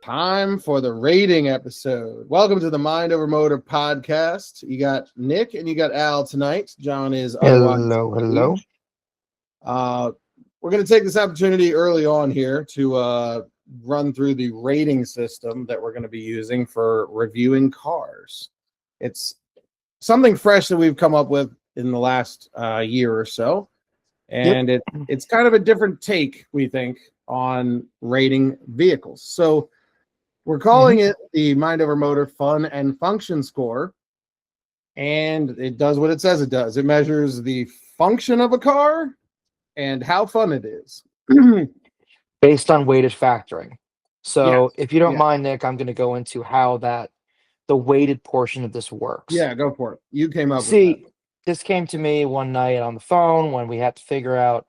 Time for the rating episode. Welcome to the Mind Over Motor podcast. You got Nick and you got Al tonight. John is Hello. We're going to take this opportunity early on here to run through the rating system that we're going to be using for reviewing cars. It's something fresh that we've come up with in the last year or so, and it's kind of a different take, we think, on rating vehicles. So we're calling it the Mind Over Motor Fun and Function Score, and it does what it says it does. It measures the function of a car and how fun it is. Based on weighted factoring. So if you don't mind, Nick, I'm going to go into how the weighted portion of this works. Yeah, go for it. You came up with that. This came to me one night on the phone when we had to figure out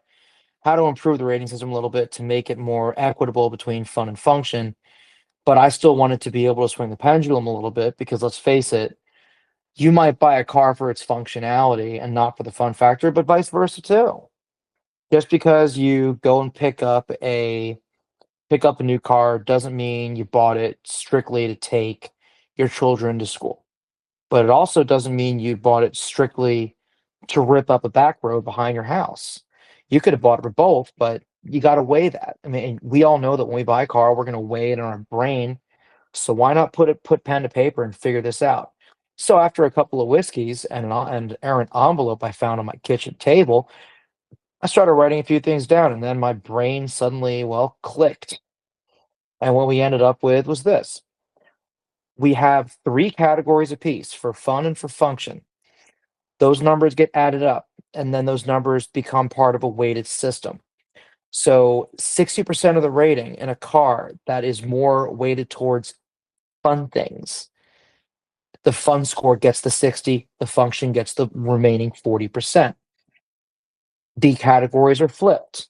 how to improve the rating system a little bit to make it more equitable between fun and function. But I still wanted to be able to swing the pendulum a little bit because, let's face it, you might buy a car for its functionality and not for the fun factor, but vice versa too. Just because you go and pick up a new car doesn't mean you bought it strictly to take your children to school. But it also doesn't mean you bought it strictly to rip up a back road behind your house. You could have bought it for both, but you got to weigh that. I mean, we all know that when we buy a car, we're going to weigh it in our brain. So why not put pen to paper and figure this out? So after a couple of whiskeys and an errant envelope I found on my kitchen table, I started writing a few things down, and then my brain suddenly, clicked. And what we ended up with was this. We have 3 categories apiece for fun and for function. Those numbers get added up, and then those numbers become part of a weighted system. So 60% of the rating in a car that is more weighted towards fun things, the fun score gets the 60, the function gets the remaining 40%. The categories are flipped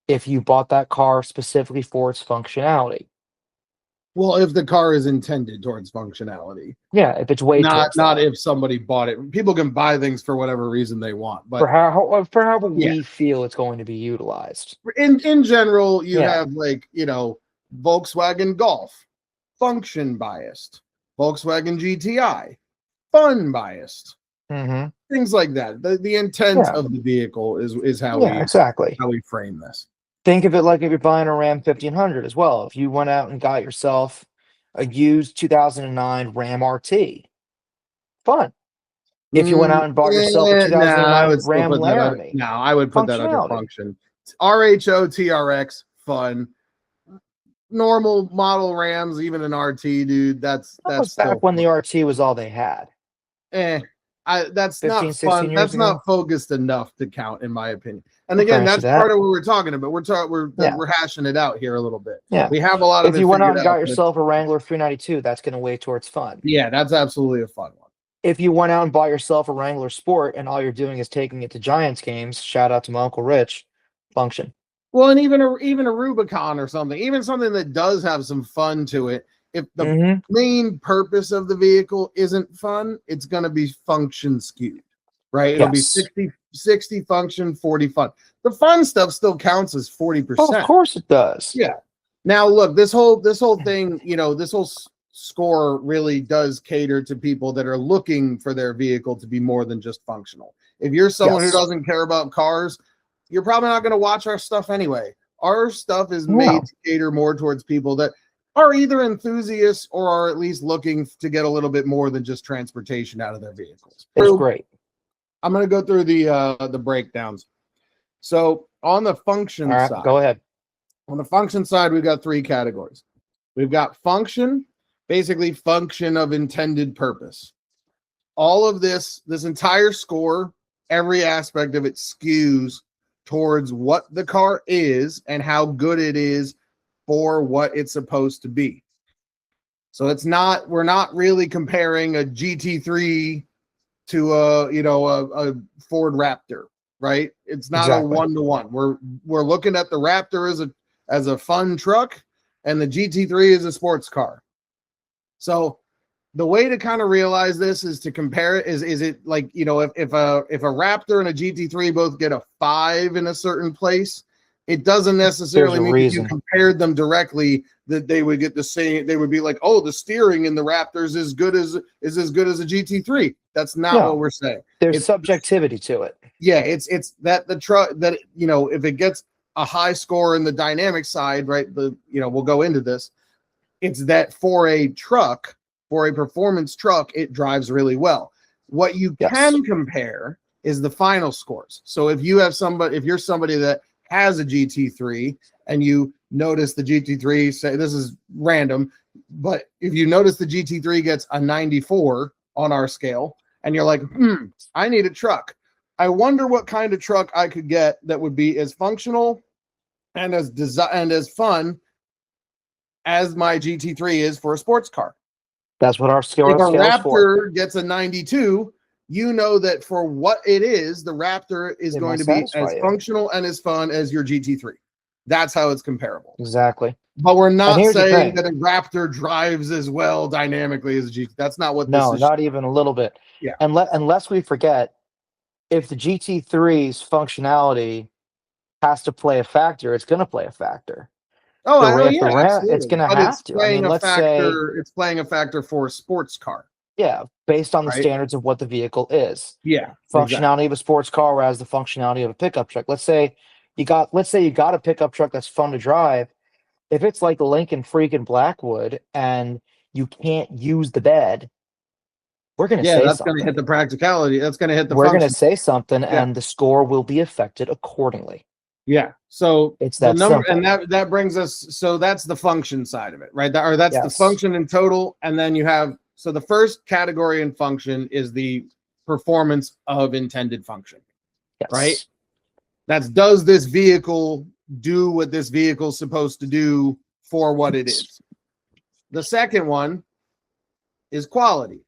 if you bought that car specifically for its functionality. Well, if the car is intended towards functionality. Yeah, if it's weighted not if somebody bought it. People can buy things for whatever reason they want, but for however we feel it's going to be utilized. In general, you have Volkswagen Golf, function biased, Volkswagen GTI, fun biased. Things like that. The intent of the vehicle is how we frame this. Think of it like if you're buying a Ram 1500 as well. If you went out and got yourself a used 2009 Ram RT, fun. If you went out and bought yourself a 2009 Ram Laramie, I would put that under function. RHO TRX, fun. Normal model Rams, even an RT, dude. That's back when the RT was all they had. That's not fun. That's not focused enough to count, in my opinion. And again, that's part of what we're talking about. We're hashing it out here a little bit. Yeah, we have a lot of. If you went out and got yourself a Wrangler 392, that's going to weigh towards fun. Yeah, that's absolutely a fun one. If you went out and bought yourself a Wrangler Sport and all you're doing is taking it to Giants games, shout out to my Uncle Rich, function. Well, and even a Rubicon or something, even something that does have some fun to it. If the main purpose of the vehicle isn't fun, it's going to be function skewed, right? It'll be 60 function, 40 fun. The fun stuff still counts as 40%. Oh, of course it does. Yeah. Now, look, this whole thing, this whole score really does cater to people that are looking for their vehicle to be more than just functional. If you're someone who doesn't care about cars, you're probably not going to watch our stuff anyway. Our stuff is made to cater more towards people that are either enthusiasts or are at least looking to get a little bit more than just transportation out of their vehicles. It's great. I'm going to go through the breakdowns. So on the function side, go ahead. On the function side, we've got 3 categories. We've got function, basically function of intended purpose. All of this entire score, every aspect of it skews towards what the car is and how good it is for what it's supposed to be. So we're not really comparing a GT3 to a Ford Raptor, right? It's not a 1-to-1. We're looking at the Raptor as a fun truck and the GT3 is a sports car. So the way to kind of realize this is to compare it. Is it like, if a Raptor and a GT3 both get a 5 in a certain place, it doesn't necessarily There's a mean if you reason. compared them directly that they would get the same. They would be like, oh, the steering in the Raptors is as good as a GT3. That's not No. what we're saying. There's It's subjectivity to it. yeah, it's that the truck that if it gets a high score in the dynamic side, right? We'll go into this. It's that for a truck, for a performance truck, it drives really well. What you Yes. can compare is the final scores. So if you're somebody that has a GT3 and you notice the GT3, say this is random, but if you notice the GT3 gets a 94 on our scale and you're like, I need a truck. I wonder what kind of truck I could get that would be as functional and as fun as my GT3 is for a sports car. That's what our scale If a is for. Raptor gets a 92, you know that for what it is, the Raptor is going to be as functional and as fun as your GT3. That's how it's comparable. Exactly. But we're not here's the saying thing. that a Raptor drives as well dynamically as a GT. That's not what this No, is. not even a little bit. Yeah. Unless we forget, if the GT3's functionality has to play a factor, it's going to play a factor. Oh, The yeah, Ram, absolutely. it's going to But have it's to. playing a let's say, factor. It's playing a factor for a sports car. yeah, based on the Right? standards of what the vehicle is. Yeah, Functionality of a sports car, whereas the functionality of a pickup truck. Let's say you got a pickup truck that's fun to drive. If it's like the Lincoln freaking Blackwood and you can't use the bed, we're going to say that's something. going to hit the practicality. That's going to hit the We're going function. to say something, Yeah. and the score will be affected accordingly. Yeah. So It's the that number, simple. and that brings us. So that's the function side of it, right? That's the Yes. function in total, and then you have. So the first category in function is the performance of intended function, Yes. right? That's does this vehicle do what this vehicle's supposed to do for what it is? The second one is quality.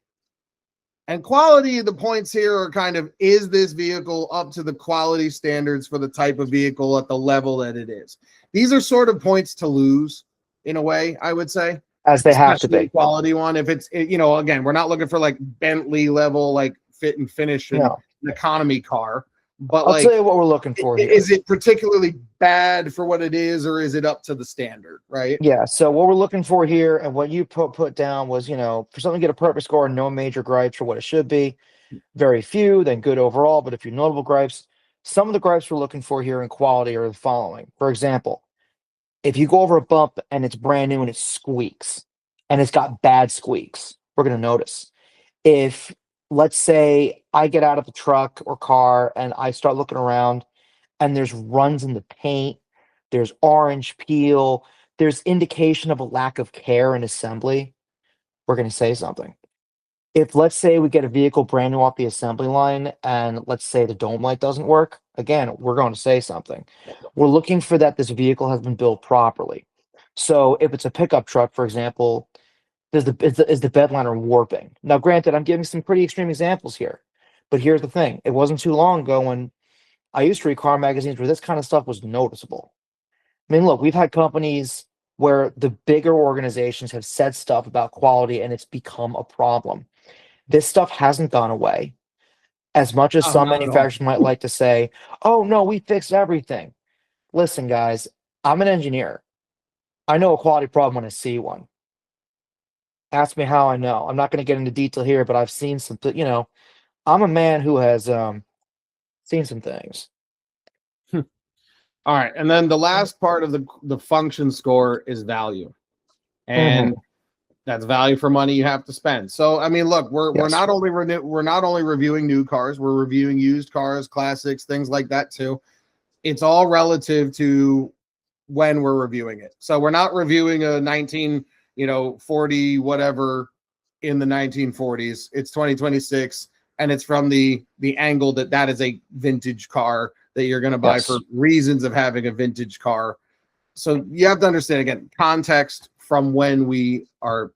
And quality, the points here are kind of, is this vehicle up to the quality standards for the type of vehicle at the level that it is? These are sort of points to lose in a way, I would say. As they have to Especially be. Quality one. If it's, again, we're not looking for like Bentley level, like fit and finish in No. an economy car. But I'll tell you what we're looking for here. Is it particularly bad for what it is, or is it up to the standard, right? Yeah, so what we're looking for here and what you put down was, for something to get a perfect score, no major gripes for what it should be. Very few, then good overall, but a few notable gripes. Some of the gripes we're looking for here in quality are the following. For example, if you go over a bump and it's brand new and it squeaks, and it's got bad squeaks, we're going to notice. If, let's say, I get out of the truck or car and I start looking around and there's runs in the paint, there's orange peel, there's indication of a lack of care in assembly, we're going to say something. If, let's say, we get a vehicle brand new off the assembly line and let's say the dome light doesn't work, again, we're going to say something. We're looking for that this vehicle has been built properly. So if it's a pickup truck, for example, is the bed liner warping? Now, granted, I'm giving some pretty extreme examples here, but here's the thing. It wasn't too long ago when I used to read car magazines where this kind of stuff was noticeable. I mean, look, we've had companies where the bigger organizations have said stuff about quality and it's become a problem. This stuff hasn't gone away. As much as some Not at all. manufacturers might like to say, oh, no, we fixed everything. Listen, guys, I'm an engineer. I know a quality problem when I see one. Ask me how I know. I'm not going to get into detail here, but I've seen some, I'm a man who has seen some things. All right, and then the last part of the function score is value, and that's value for money you have to spend. So, I mean, look, we're not only reviewing new cars, we're reviewing used cars, classics, things like that too. It's all relative to when we're reviewing it. So we're not reviewing a 1940 whatever in the 1940s. It's 2026, and it's from the angle that is a vintage car that you're going to buy for reasons of having a vintage car. So you have to understand, again, context from when we are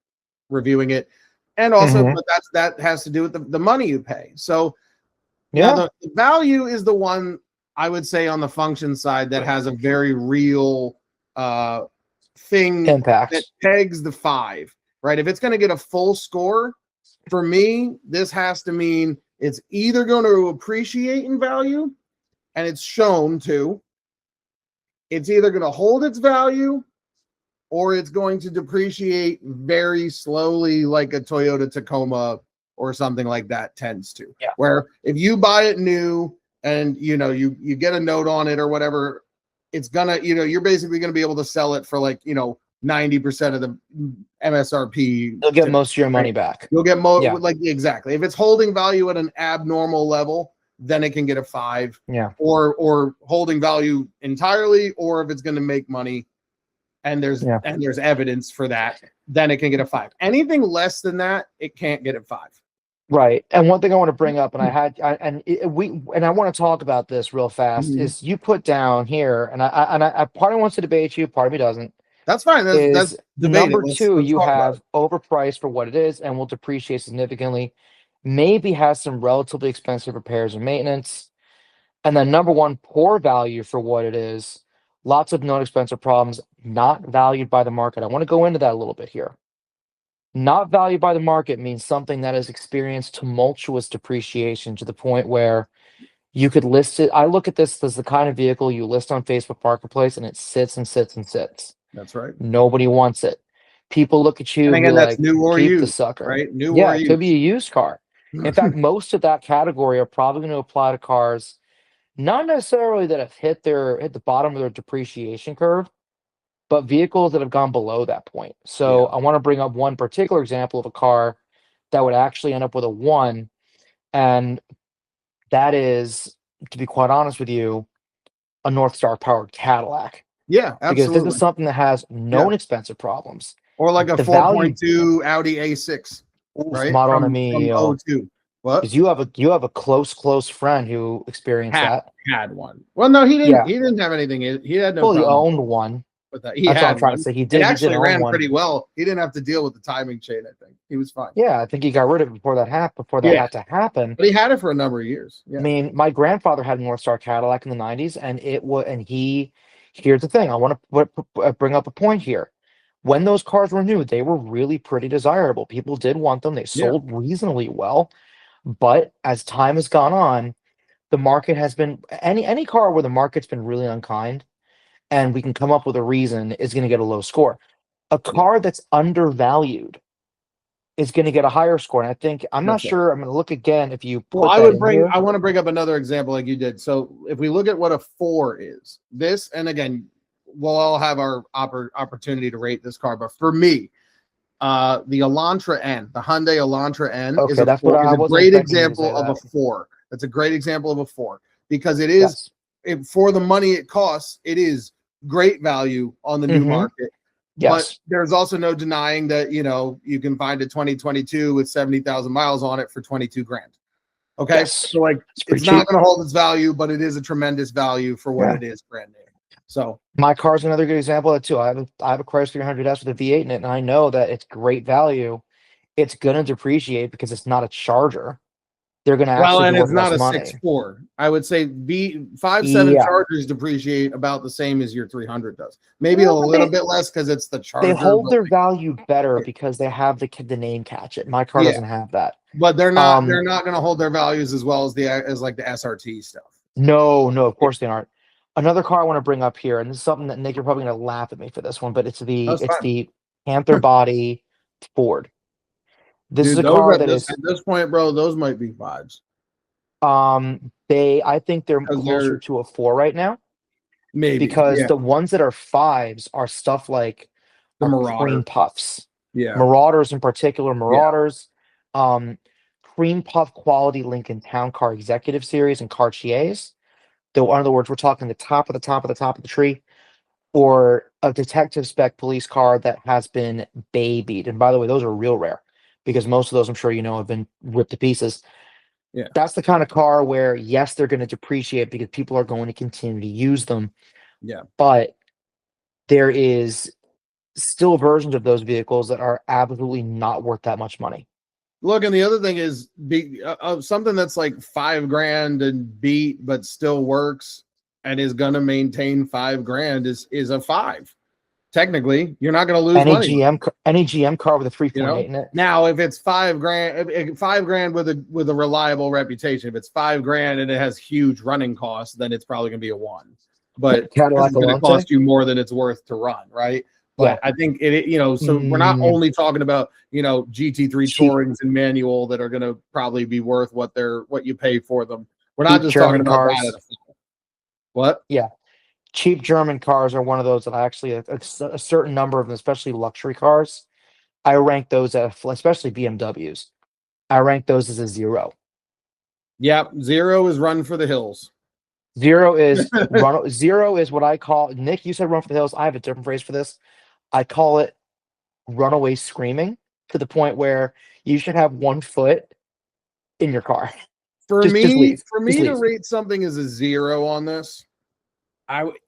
reviewing it. And also, but that has to do with the money you pay. So the value is the one, I would say, on the function side that has a very real thing impact that pegs the 5, right? If it's going to get a full score, for me, this has to mean it's either going to appreciate in value, and it's shown to, it's either going to hold its value or it's going to depreciate very slowly, like a Toyota Tacoma or something like that tends to. Yeah. Where if you buy it new and you get a note on it or whatever, it's gonna, you're basically gonna be able to sell it for like 90% of the MSRP. You'll get most of your money back. You'll get Yeah. like exactly. If it's holding value at an abnormal level, then it can get a 5. Yeah. Or holding value entirely, or if it's going to make money and there's evidence for that, then it can get a 5. Anything less than that, it can't get a 5. Right. And one thing I want to bring up, and I want to talk about this real fast, is you put down here, and I part of me wants to debate you, part of me doesn't. That's fine. That's number 2, you have overpriced for what it is and will depreciate significantly. Maybe has some relatively expensive repairs and maintenance. And then number 1, poor value for what it is. Lots of known expensive problems, not valued by the market. I want to go into that a little bit here. Not valued by the market means something that has experienced tumultuous depreciation to the point where you could list it. I look at this as the kind of vehicle you list on Facebook Marketplace and it sits and sits and sits. That's right. Nobody wants it. People look at you and again, like, that's new or keep used, the sucker. Right? New yeah, or it used. could be a used car. In fact, most of that category are probably going to apply to cars, not necessarily that have hit the bottom of their depreciation curve, but vehicles that have gone below that point. So I want to bring up one particular example of a car that would actually end up with a 1, and that is, to be quite honest with you, a Northstar powered Cadillac. Yeah, absolutely. Because this is something that has known expensive problems. Or like a 4.2 Audi A6, right? Model on me, from 02. What? Because you have a close friend who experienced that. Had one. Well, no, he didn't. Yeah. He didn't have anything. He had no. Well, he owned one. With that. That's what I'm trying to say. He did. It actually ran one. pretty well. He didn't have to deal with the timing chain. I think he was fine. Yeah, I think he got rid of it before that happened. Before that had to happen. But he had it for a number of years. Yeah. I mean, my grandfather had a Northstar Cadillac in the '90s, and it was. And he. Here's the thing. I want to bring up a point here. When those cars were new, they were really pretty desirable. People did want them. They sold reasonably well. But as time has gone on, the market has been any car where the market's been really unkind, and we can come up with a reason, is going to get a low score. A car that's undervalued is going to get a higher score. And I think I'm not sure. I'm going to look again. If you put I want to bring up another example like you did. So if we look at what a 4 is, this, and again, we'll all have our opportunity to rate this car, but for me, the Elantra N, the Hyundai Elantra N, is a great example of a 4. That's a great example of a 4 because it is for the money it costs. It is great value on the new market. Yes. But there's also no denying that you can find a 2022 with 70,000 miles on it for $22,000. Okay, so like it's not going to hold its value, but it is a tremendous value for what it is brand new. So my car's another good example of that too. I have a Chrysler 300S with a V8 in it, and I know that it's great value. It's gonna depreciate because it's not a Charger. They're gonna and it's not a 6.4. I would say V5.7 Chargers depreciate about the same as your 300 does. Maybe a little bit less because it's the Charger. They hold their value better because they have the name catch it. My car doesn't have that. But they're not going to hold their values as well as like the SRT stuff. No, of course they aren't. Another car I want to bring up here, and this is something that Nick, you're probably going to laugh at me for this one, but it's the Panther body Ford. This is a car that is at this point, bro. Those might be 5s. I think they're closer to a 4 right now. Maybe because the ones that are 5s are stuff like the Marauder. Cream Puffs. Yeah, Marauders in particular. Marauders, Cream Puff quality Lincoln Town Car Executive Series and Cartiers. In other words, we're talking the top of the tree, or a detective spec police car that has been babied. And by the way, those are real rare because most of those, I'm sure have been ripped to pieces. Yeah, that's the kind of car where yes, they're going to depreciate because people are going to continue to use them. Yeah, but there is still versions of those vehicles that are absolutely not worth that much money. Look, and the other thing is something that's like $5,000 and beat, but still works and is going to maintain $5,000 is a 5. Technically, you're not going to lose money. Any GM car with a 3.8 in it. Now, if it's $5,000, $5,000 with a reliable reputation, if it's $5,000 and it has huge running costs, then it's probably going to be a 1. but Cadillac it's going to Alonso? cost you more than it's worth to run, right? But I think so we're not only talking about, GT3 Cheap. Tourings and manual that are going to probably be worth what you pay for them. We're not Cheap just German talking about cars. that. What? Yeah. Cheap German cars are one of those that I actually, a certain number of them, especially luxury cars, I rank those especially BMWs. I rank those as a 0. Yeah, 0 is run for the hills. 0 is run. 0 is what I call, Nick, you said run for the hills. I have a different phrase for this. I call it runaway screaming, to the point where you should have one foot in your car. For Just me leave. to leave. rate something as a 0 on this,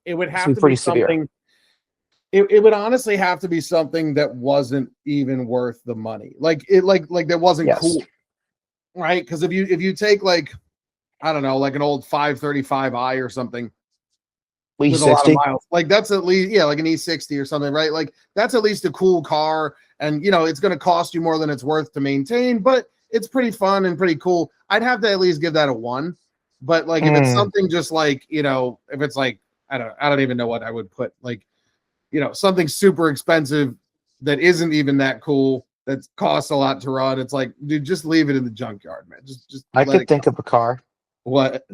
it would have to pretty be severe. something. It would honestly have to be something that wasn't even worth the money. Like that wasn't cool, right? Because if you take I don't know, like an old 535i or something with a lot of miles, like that's at least like an E60 or something, right? Like that's at least a cool car, and it's going to cost you more than it's worth to maintain, but it's pretty fun and pretty cool. I'd have to at least give that a 1. But like if it's something just like if it's like I don't even know what I would put, like something super expensive that isn't even that cool, that costs a lot to run, it's like, dude, just leave it in the junkyard, man. Just I could think of a car. What?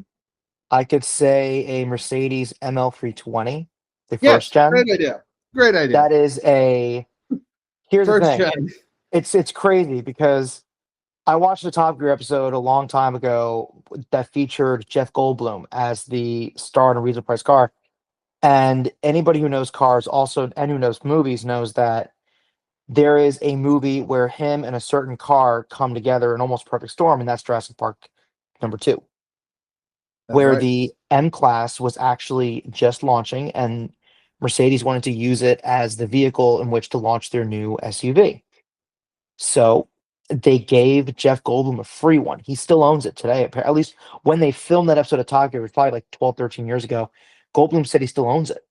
I could say a Mercedes ML320, the first gen. Great idea. That is here's the thing. Gen. It's crazy because I watched a Top Gear episode a long time ago that featured Jeff Goldblum as the star in a reasonable price car. And anybody who knows cars also, and who knows movies, knows that there is a movie where him and a certain car come together in almost perfect storm, and that's Jurassic Park #2. Where the M-Class was actually just launching, and Mercedes wanted to use it as the vehicle in which to launch their new SUV. So they gave Jeff Goldblum a free one. He still owns it today. At least when they filmed that episode of Top Gear, it was probably like 12, 13 years ago. Goldblum said he still owns it.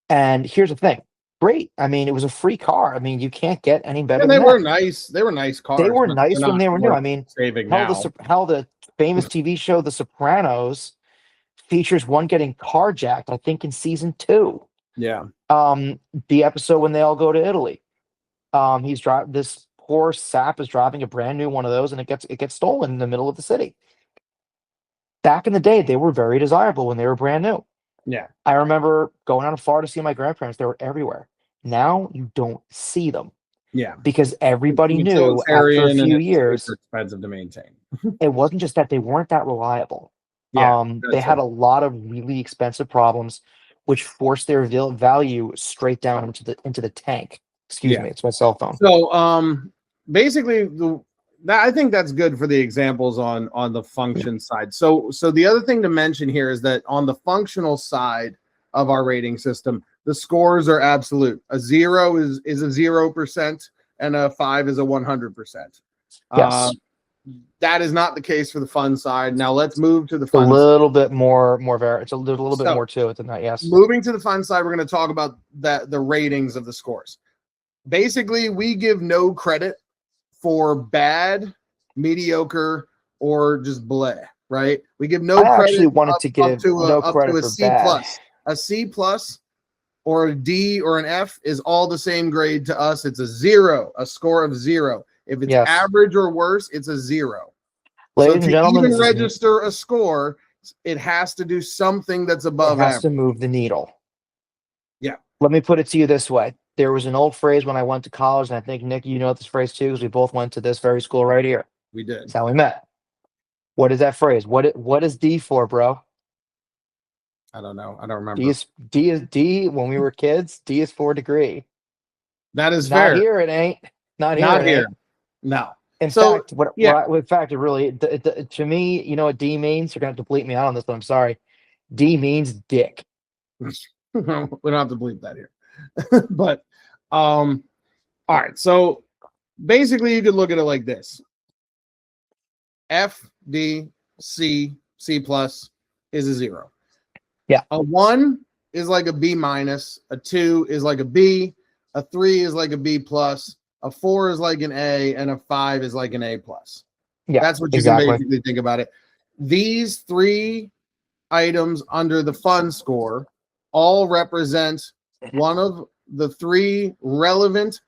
And here's the thing. Great. I mean, it was a free car. I mean, you can't get any better than that. They were nice. They were nice cars. They were nice when they were new. I mean, how the famous TV show The Sopranos features one getting carjacked, I think in season 2. Yeah. The episode when they all go to Italy. This poor sap is driving a brand new one of those, and it gets stolen in the middle of the city. Back in the day, they were very desirable when they were brand new. Yeah. I remember going out to Florida to see my grandparents. They were everywhere. Now you don't see them. Yeah. Because everybody knew after a few years, expensive to maintain. It wasn't just that they weren't that reliable. Yeah, they had a lot of really expensive problems, which forced their value straight down into the tank. Excuse me, it's my cell phone. So basically I think that's good for the examples on the function side. So the other thing to mention here is that on the functional side of our rating system, the scores are absolute. A 0 is a 0%, and a 5 is a 100%. Yes. That is not the case for the fun side. Now let's move to the fun. It's a little bit more it's a little bit more to it than that. Yes. Moving to the fun side, we're going to talk about the ratings of the scores. Basically, we give no credit for bad, mediocre, or just bleh, right? We give no credit. I actually wanted to give no credit to a for C bad. plus. A C plus or a D or an F is all the same grade to us. It's a 0, a score of 0. If it's average or worse, it's a 0. Ladies and gentlemen, even register a score, it has to do something that's above average. It has to move the needle. Yeah. Let me put it to you this way. There was an old phrase when I went to college, and I think, Nick, you know this phrase too, because we both went to this very school right here. We did. That's how we met. What is that phrase? What is D for, bro? I don't know. I don't remember. D when we were kids, D is for degree. That is fair. Not here, it ain't. Not here. No. In fact, it really, to me, you know what D means? You're going to have to bleep me out on this, but I'm sorry. D means dick. We don't have to bleep that here. But, all right. So basically, you could look at it like this: F, D, C, C plus is a 0. Yeah. A 1 is like a B minus. A 2 is like a B. A 3 is like a B plus. A 4 is like an A, and a 5 is like an A plus. Yeah, that's what you can basically think about it. These 3 items under the fun score all represent one of the three relevant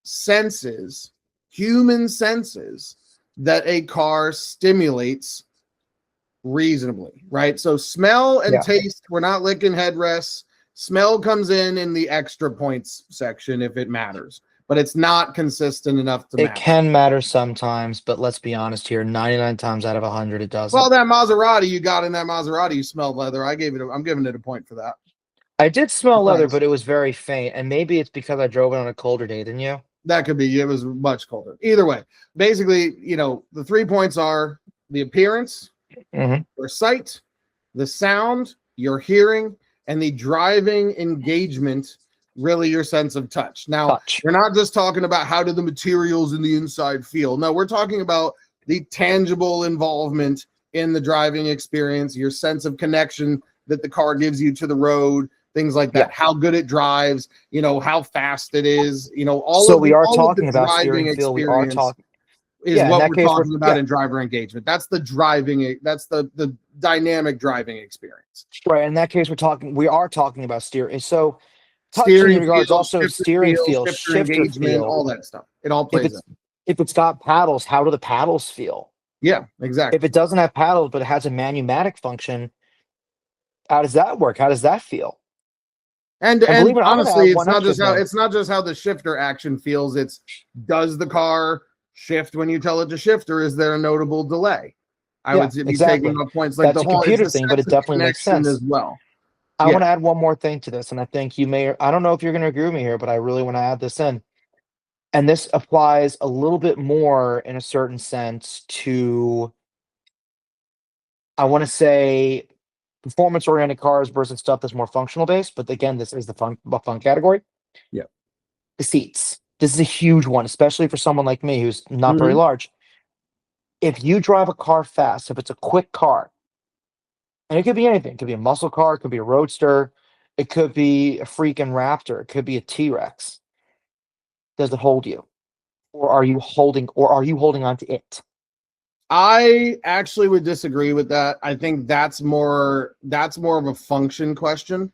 senses, human senses, that a car stimulates reasonably, right? So smell and taste, we're not licking headrests. Smell comes in the extra points section if it matters, but it's not consistent enough to It matter. can matter sometimes, but let's be honest here, 99 times out of 100 it doesn't. Well, that Maserati you got in that Maserati, you smelled leather. I'm giving it a point for that. I did smell leather, Surprise. but it was very faint, and maybe it's because I drove it on a colder day than you. That could be. It was much colder. Either way, basically, the 3 points are the appearance, your sight, the sound, your hearing, and the driving engagement, really your sense of touch. Now, we're not just talking about how do the materials in the inside feel. No, we're talking about the tangible involvement in the driving experience, your sense of connection that the car gives you to the road, things like that, how good it drives, how fast it is, all so of the, we are all talking of the about driving steering feel. We are talking is what we're talking about in driver engagement. That's the driving, that's the dynamic driving experience. Right. In that case, we are talking about steering. So touch steering in regards feel, also steering feel, shifter engagement, feel, all that stuff. It all plays in. If it's got paddles, how do the paddles feel? Yeah, exactly. If it doesn't have paddles, but it has a manumatic function, how does that work? How does that feel? And honestly, it's not just how the shifter action feels. It's, does the car shift when you tell it to shift, or is there a notable delay? I would be taking up points like that's the a whole computer thing, but it definitely makes sense as well. I want to add one more thing to this, and I think you may. I don't know if you're going to agree with me here, but I really want to add this in. And this applies a little bit more in a certain sense to, I want to say, performance-oriented cars versus stuff that's more functional based. But again, this is the fun category. Yeah. The seats. This is a huge one, especially for someone like me who's not very large. If you drive a car fast, if it's a quick car, and it could be anything, it could be a muscle car, it could be a roadster, it could be a freaking Raptor, it could be a T-Rex. Does it hold you? Or are you holding on to it? I actually would disagree with that. I think that's more of a function question.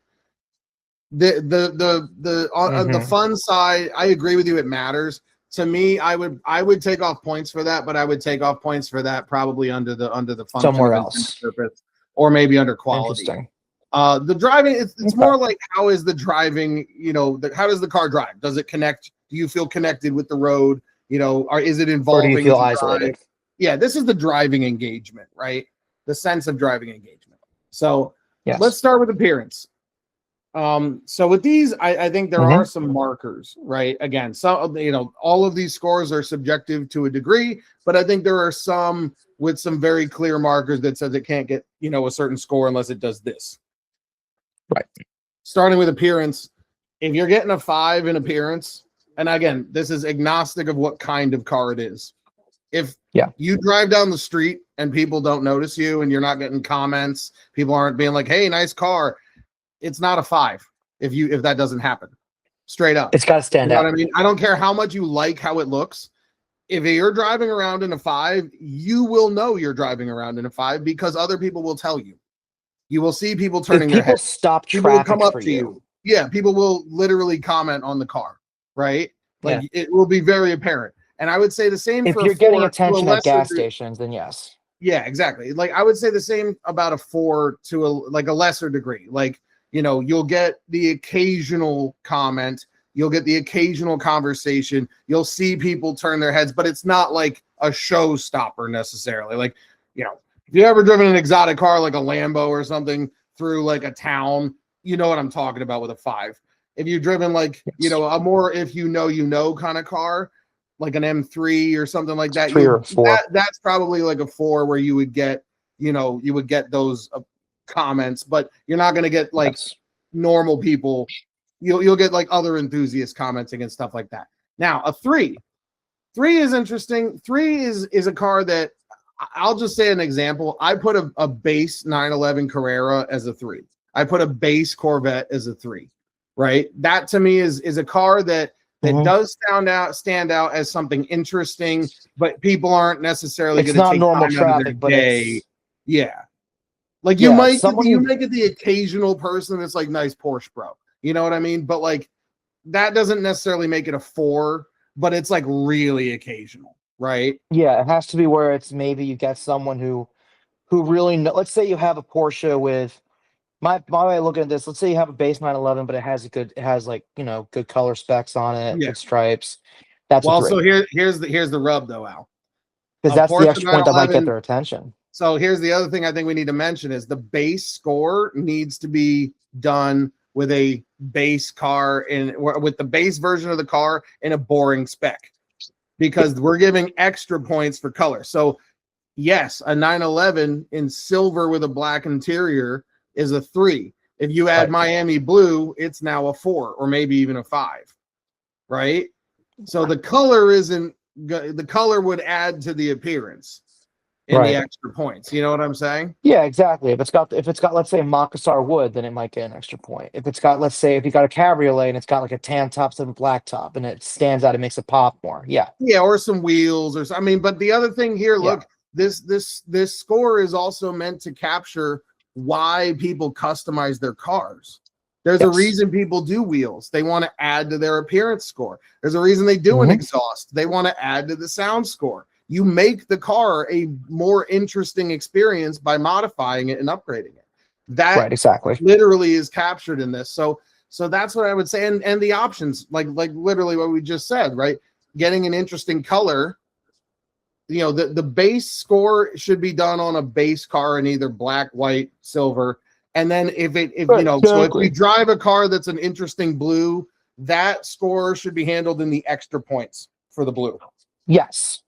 The fun side, I agree with you, it matters. To me, I would take off points for that, but I would take off points for that probably under the function somewhere else, purpose, or maybe under quality. Interesting. The driving, it's more like, how is the driving, how does the car drive? Does it connect? Do you feel connected with the road? Or is it involving? Or do you feel isolated? Yeah, this is the driving engagement, right? The sense of driving engagement. So let's start with appearance. So with these, I think there are some markers, right? Again, all of these scores are subjective to a degree, but I think there are some with some very clear markers that says it can't get, a certain score unless it does this. Right. Starting with appearance, if you're getting a 5 in appearance, and again, this is agnostic of what kind of car it is. If you drive down the street and people don't notice you and you're not getting comments, people aren't being like, hey, nice car, it's not a 5 if that doesn't happen. Straight up. It's got to stand out. What I mean? I don't care how much you like how it looks. If you're driving around in a 5, you will know you're driving around in a 5 because other people will tell you. You will see people turning their heads. Stop traffic. People will come up to you. Yeah, people will literally comment on the car, right? Like it will be very apparent. And I would say the same if you're getting attention at gas stations, then yes. Yeah, exactly. Like I would say the same about a 4 to a lesser degree. Like, you'll get the occasional comment, you'll get the occasional conversation, you'll see people turn their heads, but it's not like a showstopper necessarily. Like, if you ever driven an exotic car like a Lambo or something through like a town, you know what I'm talking about with a 5. If you've driven like, a more if kind of car, like an M3 or something like that, 3 or 4. That's probably like a 4 where you would get, those comments, but you're not going to get like normal people. You'll get like other enthusiasts commenting and stuff like that. Now, a 3 is interesting. 3 is a car that I'll just say an example. I put a base 911 Carrera as a 3. I put a base Corvette as a 3, right? That to me is a car that does stand out as something interesting, but people aren't necessarily going to take normal time traffic, out of their day. Yeah. Like you Yeah, might someone you who make it the occasional person that's like nice Porsche bro. You know what I mean? But like that doesn't necessarily make it a 4, but it's like really occasional, right? yeah, it has to be where it's maybe you get someone who really know. Let's say you have a Porsche with my way of looking at this. Let's say you have a base 911, but it has like good color specs on it, Yeah. good stripes. That's a Well, so 3 here's the rub though, Al. because A that's the Porsche extra point that might get 911. their attention. So here's the other thing I think we need to mention is the base score needs to be done with a base car with the base version of the car in a boring spec because we're giving extra points for color. So yes, a 911 in silver with a black interior is a 3. If you add Right. Miami blue, it's now a 4 or maybe even a 5, right? So the color isn't the color would add to the appearance in the Right. extra points. You know what I'm saying? Yeah, exactly. If it's got let's say Makassar wood, then it might get an extra point. If it's got let's say if you got a cabriolet and it's got like a tan top instead of a black top and it stands out, it makes it pop more. Yeah. Yeah, or some wheels or I mean, but the other thing here, Yeah. look, this score is also meant to capture why people customize their cars. There's a Yes. reason people do wheels. They want to add to their appearance score. There's a reason they do an Mhm. exhaust. They want to add to the sound score. You make the car a more interesting experience by modifying it and upgrading it. That Right, exactly. literally is captured in this. So that's what I would say. And the options, like literally what we just said, right? Getting an interesting color. The base score should be done on a base car in either black, white, silver. And then if Right, so if we exactly. drive a car that's an interesting blue, that score should be handled in the extra points for the blue. Yes.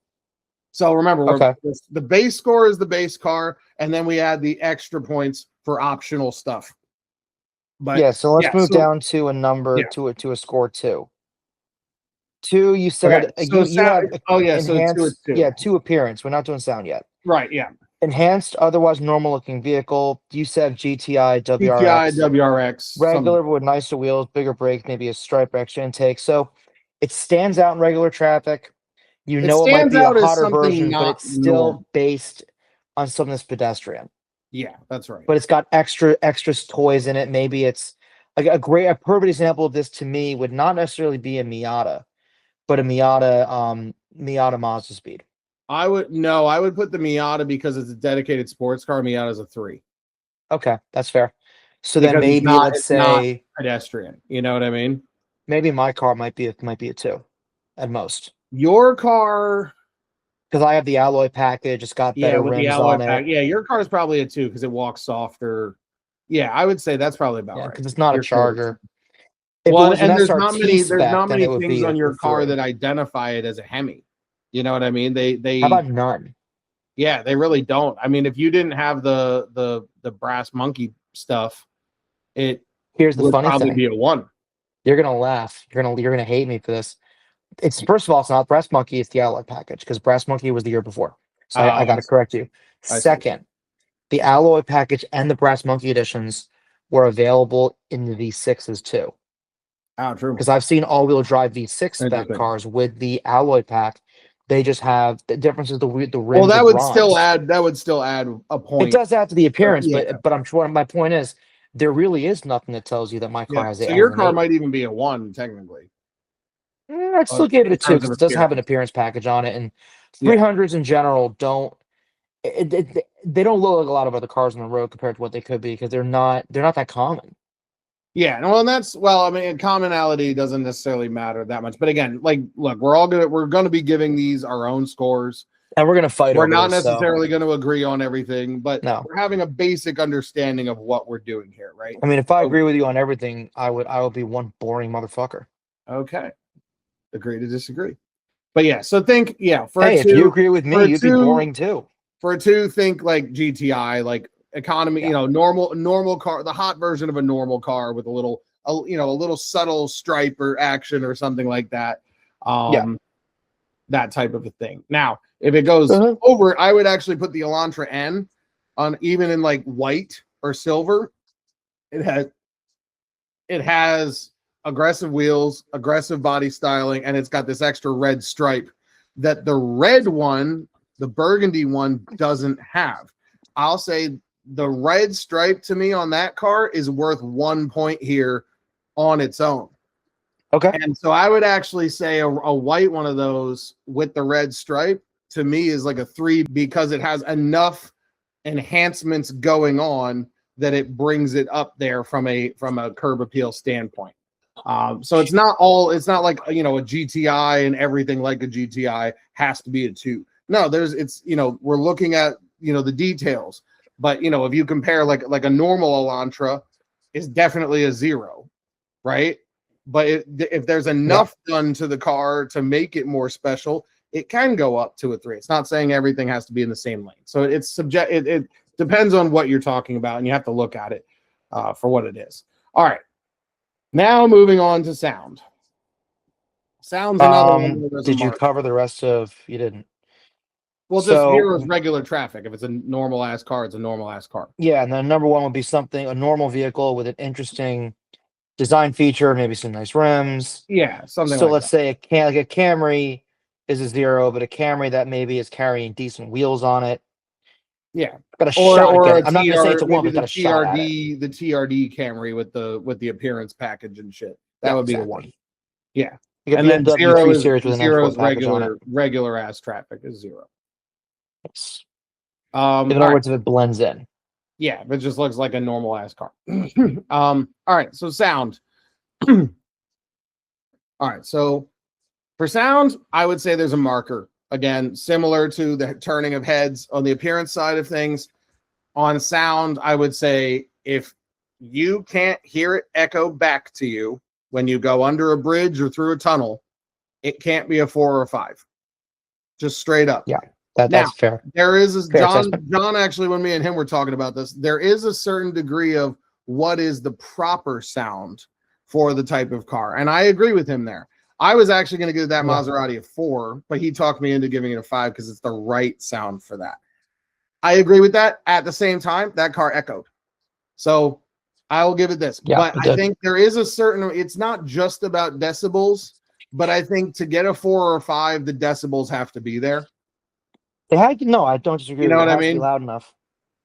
So remember, Okay. the base score is the base car, and then we add the extra points for optional stuff. But Yeah, so let's yeah, move so down to a number yeah. to a score 2. 2, you Okay. said So you have oh yeah, so 2 is enhanced, 2. yeah, 2 appearance. We're not doing sound yet. Right, yeah. Enhanced, otherwise normal looking vehicle. You said GTI, GTI, WRX, WRX, regular with nicer wheels, bigger brakes, maybe a stripe extra intake. So it stands out in regular traffic. it It might stands be a out as hotter something version, but not it's normal. still based on something that's pedestrian. Yeah, that's right. But it's got extra toys in it. Maybe it's a perfect example of this to me would not necessarily be a Miata, but a Miata Mazda Speed. I would put the Miata because it's a dedicated sports car. Miata's a 3 Okay, that's fair. So then because maybe let's it's not say pedestrian. You know what I mean? maybe my car might be a 2 at most Your car, because I have the alloy package. It's got yeah, better with the rims alloy on pack, it. yeah, your car is probably a 2 because it walks softer. Yeah, I would say that's probably about Yeah, right. because it's not a Your car is- Charger. If it Well, was an and SRT there's spec, not then it many would things be on a your car 3. that identify it as a Hemi. You know what I mean? How They about none? yeah, they really don't. I mean, if you didn't have the brass monkey stuff, it Here's the would funny probably thing. be a 1. You're gonna laugh. You're gonna hate me for this. It's first of all, it's not Brass Monkey, it's the Alloy package because Brass Monkey was the year before. So I I gotta correct you. see. Second, the Alloy package and the Brass Monkey editions were available in the V6s too. Oh, true. Because I've seen all-wheel drive V6 spec Interesting. cars with the Alloy pack. They just have the difference is the rims Well, that are would still bronze. add a It point. does add to the appearance, Yeah. but I'm sure my point is there really is nothing that tells you that my car Yeah. has So has your an car 8. might even be a 1 technically. I'd still give it a In 2 terms because of it does have an appearance. appearance package on it, and Yeah. 300s in general don't they don't look like a lot of other cars on the road compared to what they could be because they're not that common. Yeah, well, and I mean, commonality doesn't necessarily matter that much. But again, like, look, we're gonna be giving these our own scores. And we're gonna fight We're over not this, so necessarily going to agree on everything, but no. we're having a basic understanding of what we're doing here, right? I mean, if I So- agree with you on everything, I would be one boring motherfucker. Okay, agree to disagree. But yeah, so think for Hey, a if you 2, agree with for me, a you'd be 2 boring too. for a 2, think like GTI, like economy, Yeah. normal car, the hot version of a normal car with a little subtle stripe or action or something like that. Yeah. That type of a thing. Now, if it goes Uh-huh. over, I would actually put the Elantra N on even in like white or silver. It has aggressive wheels, aggressive body styling, and it's got this extra red stripe that the red one, the burgundy one, doesn't have. I'll say the red stripe to me on that car is worth 1 point here on its own. Okay. And so I would actually say a white one of those with the red stripe to me is like a 3 because it has enough enhancements going on that it brings it up there from a curb appeal standpoint. So it's not like, you know, a GTI and everything like a GTI has to be a 2. No, we're looking at, you know, the details, but, you know, if you compare like a normal Elantra is definitely a 0, right? But if there's enough done to the car to make it more special, it can go up to a 3. It's not saying everything has to be in the same lane. So it depends on what you're talking about, and you have to look at it for what it is. All right. Now moving on to sound. Sound's another one. Did you cover the rest of? You didn't. Well, just here is regular traffic. If it's a normal ass car, it's a normal ass car. Yeah, and then number 1 would be a normal vehicle with an interesting design feature, maybe some nice rims. Yeah, something. So like let's say a Camry is a 0, but a Camry that maybe is carrying decent wheels on it. Yeah, got a shot or at a it. I'm not going to say it's a 1, but got a shot at it. The TRD Camry with the appearance package and shit. That would be the 1. Yeah, and then BMW 3 Series with an M4 package on it. Regular ass traffic is 0. Yes. In other words, if it blends in. Yeah, it just looks like a normal ass car. All right, so sound. All right, so for sound, I would say there's a marker. Again, similar to the turning of heads on the appearance side of things. On sound, I would say if you can't hear it echo back to you when you go under a bridge or through a tunnel, it can't be a 4 or 5. Just straight up. Yeah, that's fair. There is John actually, when me and him were talking about this, there is a certain degree of what is the proper sound for the type of car. And I agree with him there. I was actually going to give that Maserati a 4, but he talked me into giving it a 5 because it's the right sound for that. I agree with that. At the same time, that car echoed. So I will give it this. Yeah, but I think there is a certain, it's not just about decibels, but I think to get a 4 or 5, the decibels have to be there. No, I don't disagree. You know what I mean? Loud enough.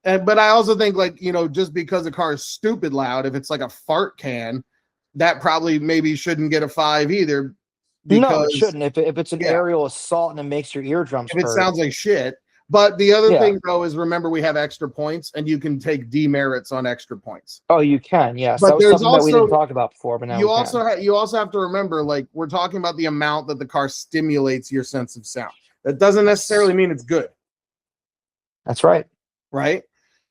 But I also think, like, you know, just because a car is stupid loud, if it's like a fart can, that probably maybe shouldn't get a 5 either. No, it shouldn't. If it's an aerial assault and it makes your eardrums hurt. If it sounds like shit. But the other thing, though, is remember we have extra points, and you can take demerits on extra points. Oh, you can, yes. But that was something that we didn't talk about before, but now you also have to remember, like, we're talking about the amount that the car stimulates your sense of sound. That doesn't necessarily mean it's good. That's right. Right?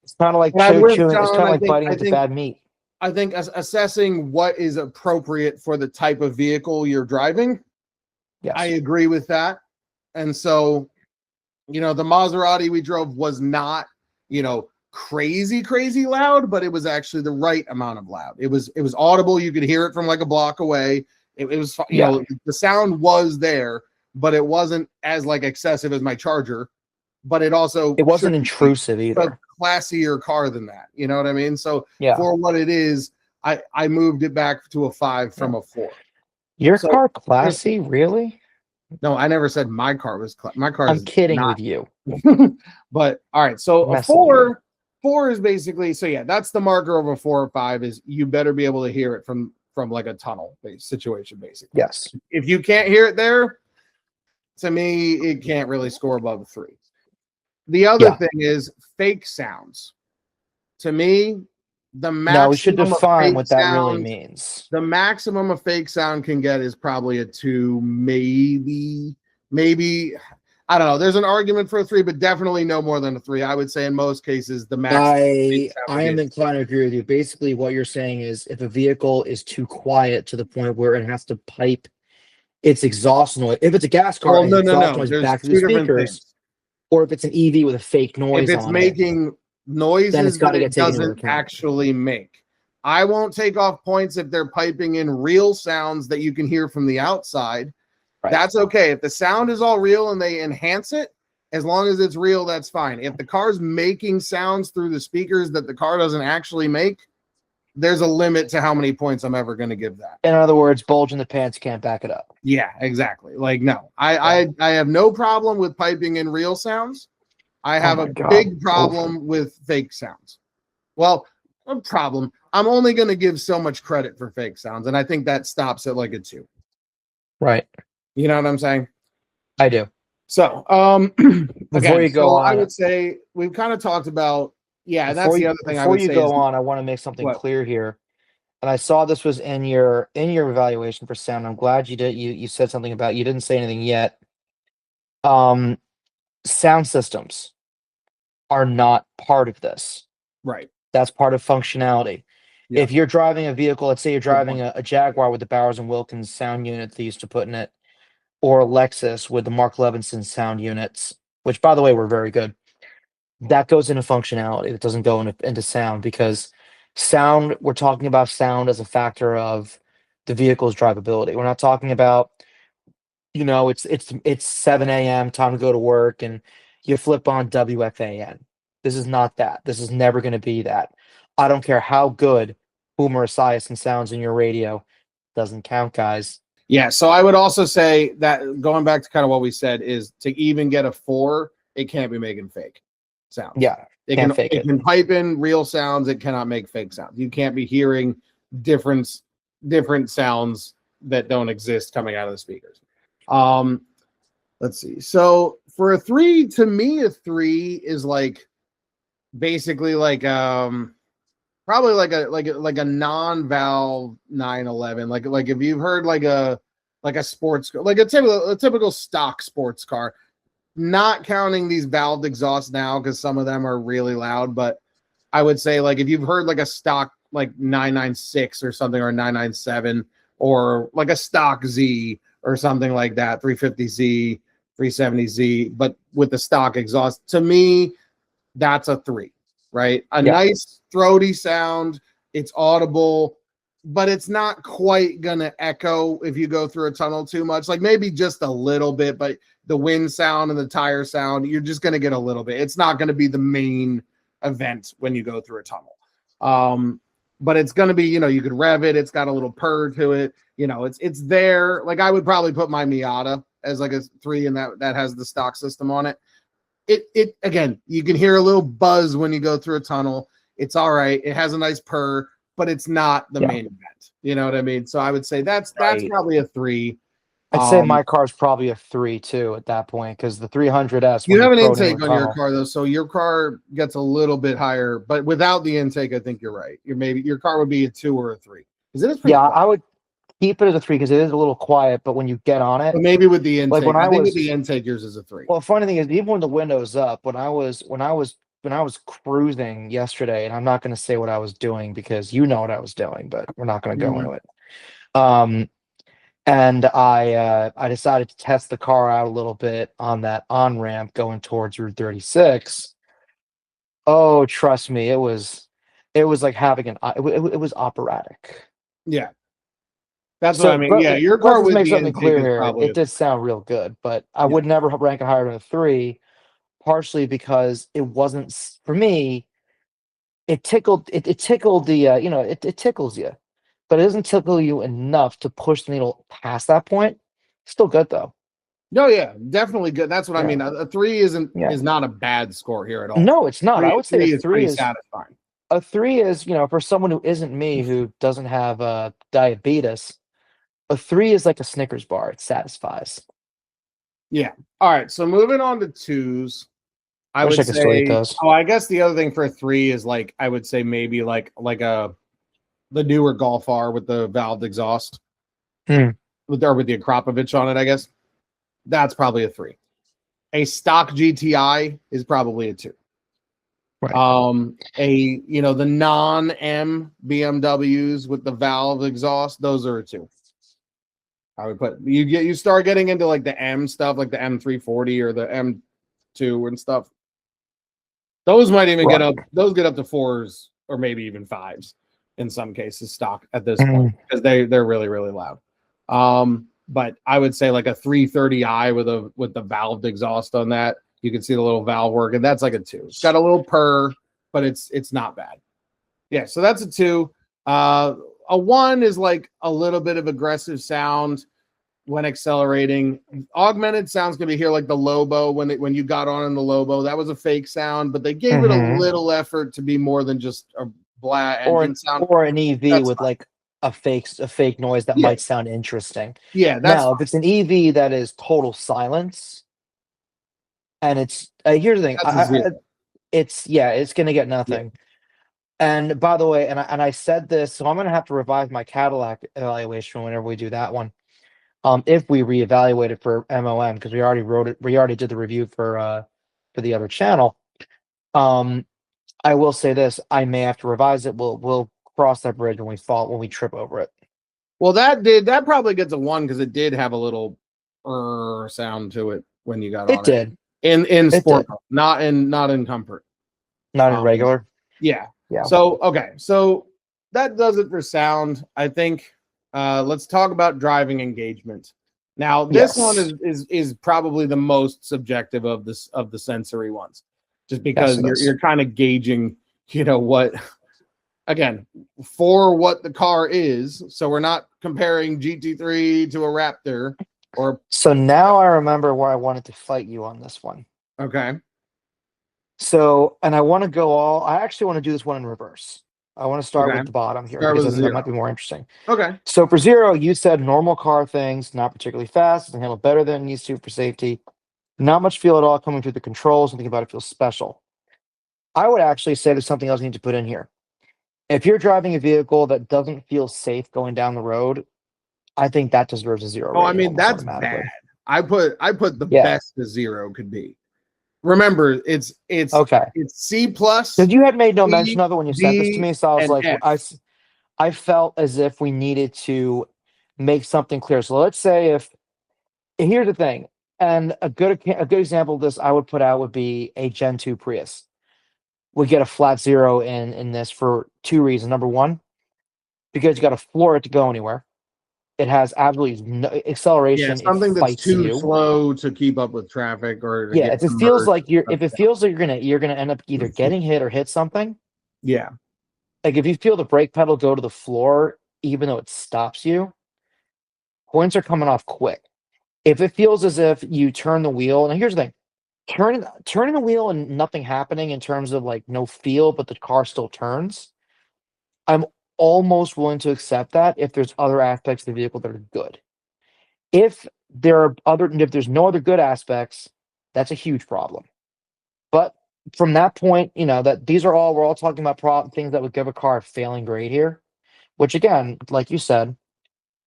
It's kind of like chewing. It's kind of like biting into bad meat. I think assessing what is appropriate for the type of vehicle you're driving. Yes. I agree with that. And so, you know, the Maserati we drove was not, you know, crazy loud, but it was actually the right amount of loud. It was audible. You could hear it from like a block away. It was, you know, the sound was there, but it wasn't as like excessive as my Charger. But it wasn't intrusive either. A classier car than that. You know what I mean? So for what it is, I moved it back to a 5 from a 4. Your car classy, really? No, I never said my car was my car. I'm kidding with you. But all right, so a 4 is basically, so yeah, that's the marker of a 4 or 5 is you better be able to hear it from like a tunnel situation, basically. Yes. If you can't hear it there, to me, it can't really score above a 3. The other thing is fake sounds. To me, the maximum. No, we should define what that really means. The maximum a fake sound can get is probably a 2, maybe. I don't know. There's an argument for a 3, but definitely no more than a 3. I would say in most cases the max. I am inclined to agree with you. Basically, what you're saying is if a vehicle is too quiet to the point where it has to pipe its exhaust noise. If it's a gas car, exhaust noise back to the speakers. Or if it's an EV with a fake noise, if it's making noises then it's got to get taken into doesn't account. Actually make. I won't take off points if they're piping in real sounds that you can hear from the outside. Right. That's okay. If the sound is all real and they enhance it, as long as it's real, that's fine. If the car's making sounds through the speakers that the car doesn't actually make, there's a limit to how many points I'm ever going to give that. In other words, bulge in the pants, can't back it up. Yeah, exactly. Like, no, I have no problem with piping in real sounds. I have my a God. big problem with fake sounds. Well, a problem. I'm only going to give so much credit for fake sounds, and I think that stops at like a 2. Right. You know what I'm saying? I do. So, Before again, you go I on, would say we've kind of talked about, yeah, and that's the other thing I before would you say go is on, I want to make something what? clear here. And I saw this was in your evaluation for sound. I'm glad you said something about, you didn't say anything yet. Sound systems are not part of this. Right. That's part of functionality. Yeah. If you're driving a vehicle, let's say you're driving point. a Jaguar with the Bowers and Wilkins sound unit they used to put in it, or a Lexus with the Mark Levinson sound units, which by the way were very good. That goes into functionality. That doesn't go into sound, because sound, we're talking about sound as a factor of the vehicle's drivability. We're not talking about, it's 7 a.m. time to go to work and you flip on WFAN. This is not that. This is never going to be that. I don't care how good Boomer Esiason sounds in your radio. Doesn't count, guys. Yeah. So I would also say that, going back to kind of what we said, is to even get a 4, it can't be making fake sounds. Yeah, It can't can fake it. can pipe in real sounds. It cannot make fake sounds. You can't be hearing different sounds that don't exist coming out of the speakers. Let's see. So for a 3, to me, a 3 is like basically like probably like a non-valve 911. Like if you've heard like a sports car, like a typical stock sports car, not counting these valved exhausts now because some of them are really loud, but I would say like if you've heard like a stock like 996 or something, or 997, or like a stock Z or something like that, 350Z, 370Z, but with the stock exhaust, to me, that's a 3, right? A nice throaty sound. It's audible, but it's not quite gonna echo if you go through a tunnel too much. Like maybe just a little bit, but the wind sound and the tire sound, you're just gonna get a little bit. It's not gonna be the main event when you go through a tunnel. But it's gonna be, you could rev it. It's got a little purr to it. It's there. Like I would probably put my Miata as like a 3, and that has the stock system on it. It again, you can hear a little buzz when you go through a tunnel. It's all right. It has a nice purr, but it's not the main event. You know what I mean? So I would say that's probably a 3. I'd say my car's probably a 3 too at that point, because the 300S. You have an intake on your car though, so your car gets a little bit higher. But without the intake, I think you're right. Your car would be a 2 or a 3. Because it is pretty quiet. I would keep it as a 3 because it is a little quiet. But when you get on it, but maybe with the intake, like I think with the intake, yours is a 3. Well, funny thing is, even when the window's up, when I was cruising yesterday, and I'm not going to say what I was doing because you know what I was doing, but we're not going to go into it. And I decided to test the car out a little bit on that on ramp going towards Route 36. Oh, trust me, it was like having it was operatic. Yeah. That's what I mean. Yeah, your car would make something clear here. It did sound real good, but I would never rank it higher than a 3, partially because it wasn't, for me, it tickled it tickled the it tickles you, but it doesn't tickle you enough to push the needle past that point. Still good though. No, yeah, definitely good. That's what I mean. A 3 is not a bad score here at all. No, it's not. I would say a 3 pretty is satisfying. A 3 is, for someone who isn't me, who doesn't have diabetes, a 3 is like a Snickers bar. It satisfies. Yeah. All right. So moving on to 2s, I would say. Oh, I guess the other thing for a 3 is like, I would say maybe like the newer Golf R with the valved exhaust, with the Akrapovic on it. I guess that's probably a 3. A stock GTI is probably a 2. Right. The non-M BMWs with the valve exhaust, those are a 2. I would put you start getting into like the M stuff, like the M340 or the M2 and stuff. Those might even get up. Those get up to 4s or maybe even 5s in some cases, stock at this point, because they're really, really loud. But I would say like a 330i with the valved exhaust on that. You can see the little valve work, and that's like a 2. It's got a little purr, but it's not bad. Yeah, so that's a 2. A 1 is like a little bit of aggressive sound. when accelerating. Augmented sound's gonna be here like the Lobo when you got on in the Lobo. That was a fake sound, but they gave it a little effort to be more than just a blah engine sound. Or an EV That's with like a fake noise that Yeah. might sound interesting. Yeah, that's Now, if it's an EV that is total silence, and it's here's the thing, That's a zero. it's gonna get nothing. And by the way, and I said this, so I'm gonna have to revise my Cadillac evaluation whenever we do that one. If we reevaluate it for MOM, because we already did the review for the other channel. I will say this, I may have to revise it. We'll cross that bridge when we trip over it. Well, that probably gets a 1 because it did have a little sound to it when you got on It did. in sport did. mode, not in comfort. Not in regular. Yeah. Yeah. So okay, so that does it for sound. I think let's talk about driving engagement. Now, this one is probably the most subjective of the sensory ones, just because you're kind of gauging, what again for what the car is. So we're not comparing GT3 to a Raptor or. So now I remember where I wanted to fight you on this one. Okay. So, and I actually want to do this one in reverse. I want to start with the bottom here because that might be more interesting. Okay. So for 0, you said normal car things, not particularly fast, doesn't handle better than it needs to for safety. Not much feel at all coming through the controls. Something about it feels special. I would actually say there's something else you need to put in here. If you're driving a vehicle that doesn't feel safe going down the road, I think that deserves a 0. Oh, I mean, that's bad. I put the best a 0 could be. Remember, it's okay. It's C+. Because you had made no mention of it when you sent this to me, so I was like, I felt as if we needed to make something clear. So let's say here's the thing, and a good example of this I would put out would be a Gen 2 Prius. We get a flat 0 in this for 2 reasons. Number 1, because you got to floor it to go anywhere. It has absolutely no acceleration. Yeah, something that's too slow to keep up with traffic, or if it feels like you're gonna end up either getting hit or hit something. Yeah, like if you feel the brake pedal go to the floor, even though it stops you, points are coming off quick. If it feels as if you turn the wheel, and here's the thing, turning the wheel and nothing happening in terms of like no feel, but the car still turns, I'm almost willing to accept that if there's other aspects of the vehicle that are good. If there's no other good aspects, that's a huge problem. But from that point, that we're all talking about things that would give a car a failing grade here, which again, like you said,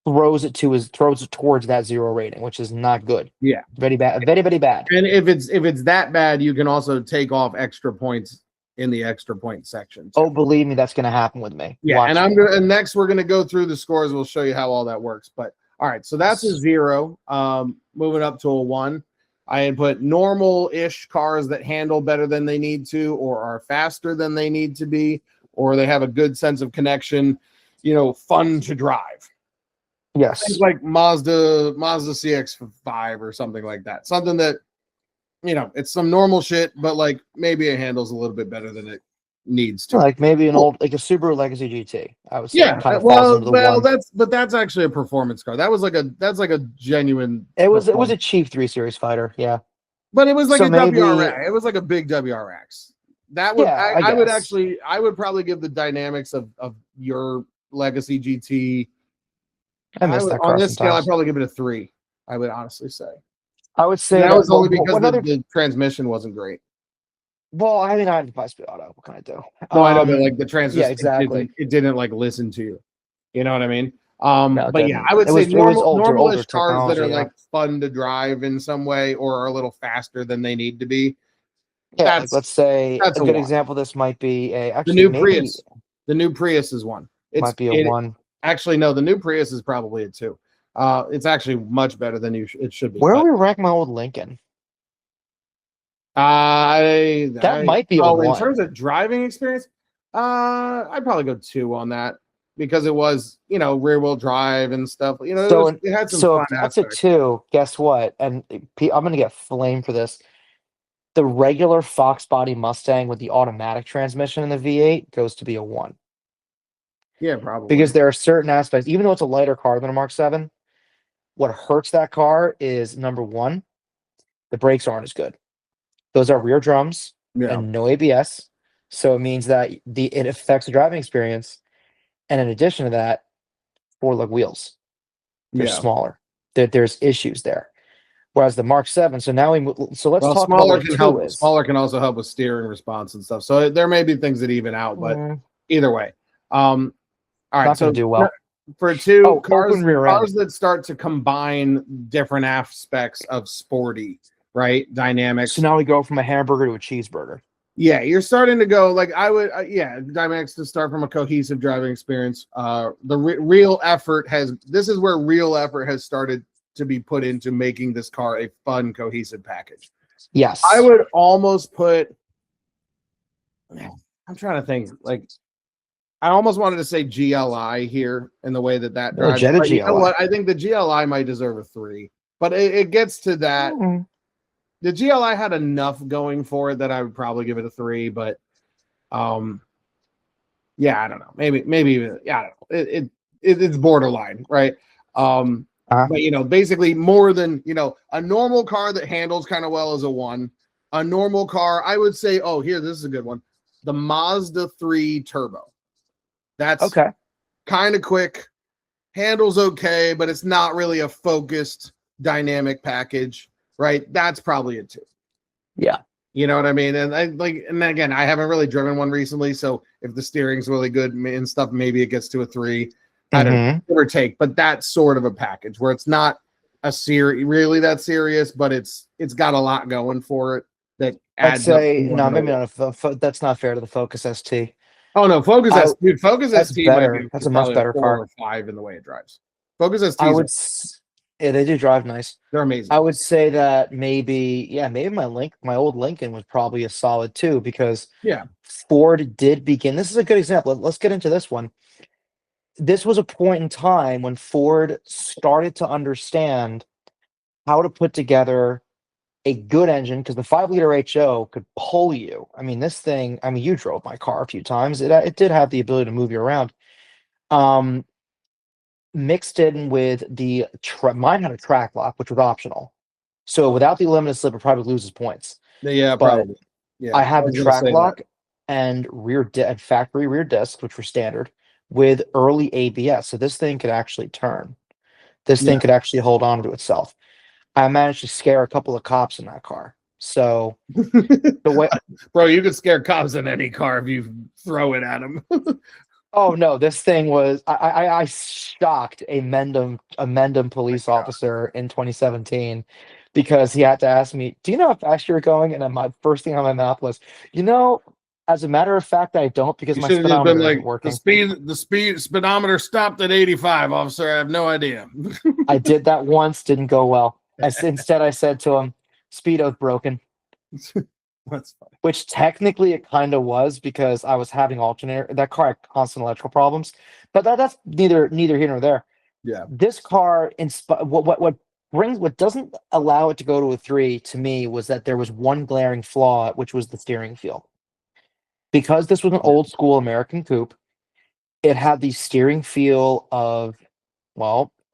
throws it towards that 0 rating, which is not good. Yeah, very bad, very, very bad. And if it's that bad, you can also take off extra points in the extra point section too. Oh, believe me, that's going to happen with me. Yeah, and next we're going to go through the scores. We'll show you how all that works. But all right, so that's a 0. Moving up to a 1. I had put normal-ish cars that handle better than they need to, or are faster than they need to be, or they have a good sense of connection, fun to drive. Yes. Things like Mazda CX-5 or something like that. Something that, it's some normal shit, but like maybe it handles a little bit better than it needs to. Like maybe a Subaru Legacy GT. I would say. Yeah. That's actually a performance car. That's like a genuine. It was a cheap 3 Series fighter. Yeah. But it was like WRX. It was like a big WRX. That would I would probably give the dynamics of your Legacy GT. On this scale, I'd probably give it a 3. I would honestly say. I would say that was only because the transmission wasn't great. Well, I mean, I had a 5-speed auto. What can I do? No, I know, but like the transmission, yeah, exactly. It didn't like listen to you. You know what I mean? No, but yeah, I would say normal-ish cars that are like fun to drive in some way or are a little faster than they need to be. Yeah, let's say a good example of this might be the new Prius. The new Prius is 1. It might be a 1. Actually, no, the new Prius is probably a 2. It's actually much better than it should be. Where do we rank my old Lincoln? That might be a 1. In terms of driving experience, I'd probably go 2 on that because it was, rear wheel drive and stuff. It had some fun if that's aspects. A 2, guess what? And I'm gonna get flamed for this. The regular Fox body Mustang with the automatic transmission in the V8 goes to be a 1. Yeah, probably. Because there are certain aspects, even though it's a lighter car than a Mark 7, What hurts that car is number one, the brakes aren't as good. Those are rear drums Yeah. and no ABS. So it means that it affects the driving experience. And in addition to that, four-lug wheels. They're Yeah. smaller. There's issues there. Whereas the Mark 7, so now so let's Well, talk about smaller what can a 2 help. is. Smaller can also help with steering response and stuff. So there may be things that even out, but Mm, either way. All right. not going So to do well. for two Oh, cars, open rear end. cars that start to combine different aspects of sporty, right? Dynamics. So now we go from a hamburger to a cheeseburger. Yeah, you're starting to go like I would. Dynamics to start from a cohesive driving experience. Real effort has. This is where real effort has started to be put into making this car a fun, cohesive package. Yes. I would almost put. I'm trying to think. Like, I almost wanted to say GLI here in the way that drives. Jetta But you know GLI. what? I think the GLI might deserve a 3. But it gets to that. Mm, The GLI had enough going for it that I would probably give it a 3. But, yeah, I don't know. Maybe even. Yeah, I don't know. It's borderline, right? But basically more than a normal car that handles kind of well is a 1. A normal car, I would say. Oh, here, this is a good one. The Mazda 3 Turbo. That's okay. kind of quick, handles okay, but it's not really a focused dynamic package, right? That's probably a 2. Yeah. You know what I mean? And and again, I haven't really driven one recently, so if the steering's really good and stuff, maybe it gets to a 3. I don't know, give or take, but that's sort of a package where it's not really that serious, but it's got a lot going for it that adds I'd up. say no, maybe not. That's not fair to the Focus ST. Oh no, Focus ST. Focus that's ST better. might be That's a much better 4 car. or 5 in the way it drives. Focus ST. Yeah, they do drive nice. They're amazing. I would say that maybe my old Lincoln was probably a solid 2 because Ford did begin. This is a good example. Let's get into this one. This was a point in time when Ford started to understand how to put together a good engine because the 5-liter HO could pull you. I mean, this thing, you drove my car a few times. It did have the ability to move you around. Mixed in with mine had a track lock, which was optional. So without the limited slip, it probably loses points. Yeah, but probably. Yeah, I had the track lock and factory rear discs, which were standard, with early ABS. So this thing could actually turn. This thing could actually hold on to itself. I managed to scare a couple of cops in that car. So the way, bro, you could scare cops in any car if you throw it at them. oh no, this thing was I shocked a Mendham police officer in 2017 because he had to ask me, "Do you know how fast you're going?" And then my first thing on my mouth was, as a matter of fact, I don't because my speedometer isn't working. The speed speedometer stopped at 85, officer. I have no idea. I did that once, didn't go well. Instead, I said to him, "Speedo's broken." That's funny. Which technically it kind of was because I was having alternator. That car had constant electrical problems, but that's neither here nor there. Yeah, this car what doesn't allow it to go to a 3 to me was that there was one glaring flaw, which was the steering feel. Because this was an old school American coupe, it had the steering feel of,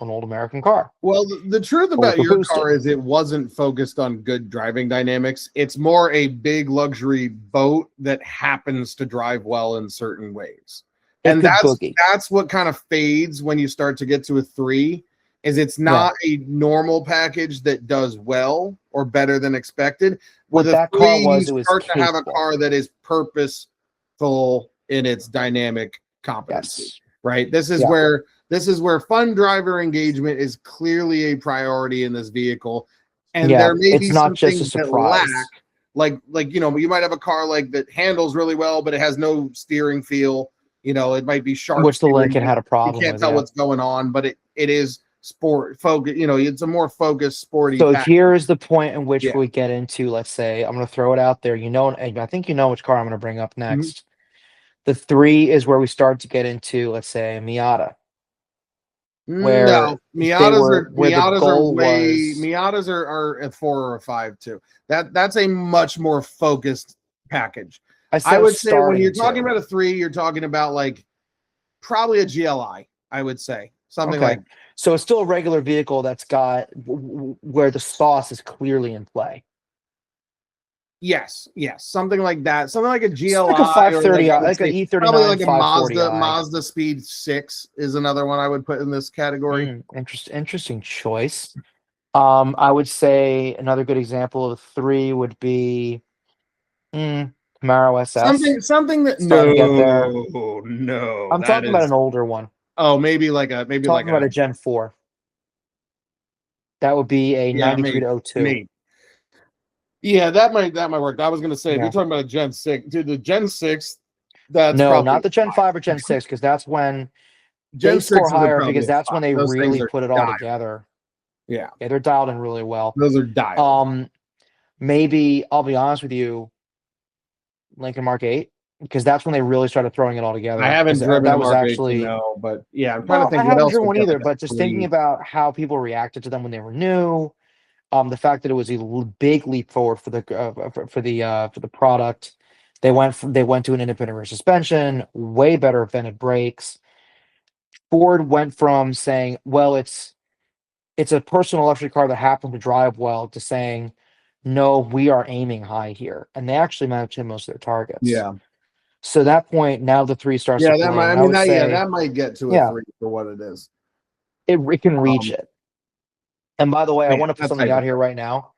an old American car. Well, the truth about your car is it wasn't focused on good driving dynamics. It's more a big luxury boat that happens to drive well in certain ways. And that's what kind of fades when you start to get to a 3, is it's not a normal package that does well or better than expected. What that car was, it was start to have a car that is purposeful in its dynamic competency. Yes. Right? This is where fun driver engagement is clearly a priority in this vehicle. And there may be not some just things a surprise. that lack, like you might have a car like that handles really well, but it has no steering feel. It might be sharp. Which the Lincoln had a problem. You can't tell what's going on, but it is sport focus. It's a more focused, sporty. So here is the point in which we get into. Let's say I'm going to throw it out there. And I think which car I'm going to bring up next. Mm-hmm. The 3 is where we start to get into, let's say, Miata. Where Miatas are at 4 or a 5 too. That's a much more focused package. I would say when you're talking about a 3, you're talking about like probably a GLI. I would say something like So it's still a regular vehicle that's got where the sauce is clearly in play. Yes, something like that. Something like a GLI Like a 530, or like an probably E39 like a 540i. Mazda Speed 6 is another one I would put in this category. Interesting choice. I would say another good example of 3 would be Camaro SS. Something that Starting to get there. no, I'm that talking about is an older one. maybe like a Talking about a Gen 4. That would be a 93 to 02. maybe. Yeah, that might work. I was gonna say if Yeah. you're talking about a Gen 6, dude, the Gen 6, that's No, probably not the Gen 5 or Gen 6, because that's when Gen they score 6s are higher, probably because a that's when 5. they Those things really are put it all dialed. together. Yeah, They're dialed in really well. those are dialed. Maybe I'll be honest with you, Lincoln Mark 8, because that's when they really started throwing it all together. I haven't 'Cause driven that a was Mark 8 actually to know, but yeah, I'm trying to no, think I what haven't else driven would one get either. like a But just thinking 3. about how people reacted to them when they were new, the fact that it was a big leap forward for the product. They went to an independent rear suspension, way better vented brakes. Ford went from saying, well, it's a personal luxury car that happened to drive well, to saying, no, we are aiming high here, and they actually managed to hit most of their targets. Yeah. So at that point, now the 3 starts Yeah, to that play. might. And I mean, would that, say, that might get to a yeah, 3 for what it is. it can reach it. And by the way, I Yeah, want to put that something type out of here car. right now.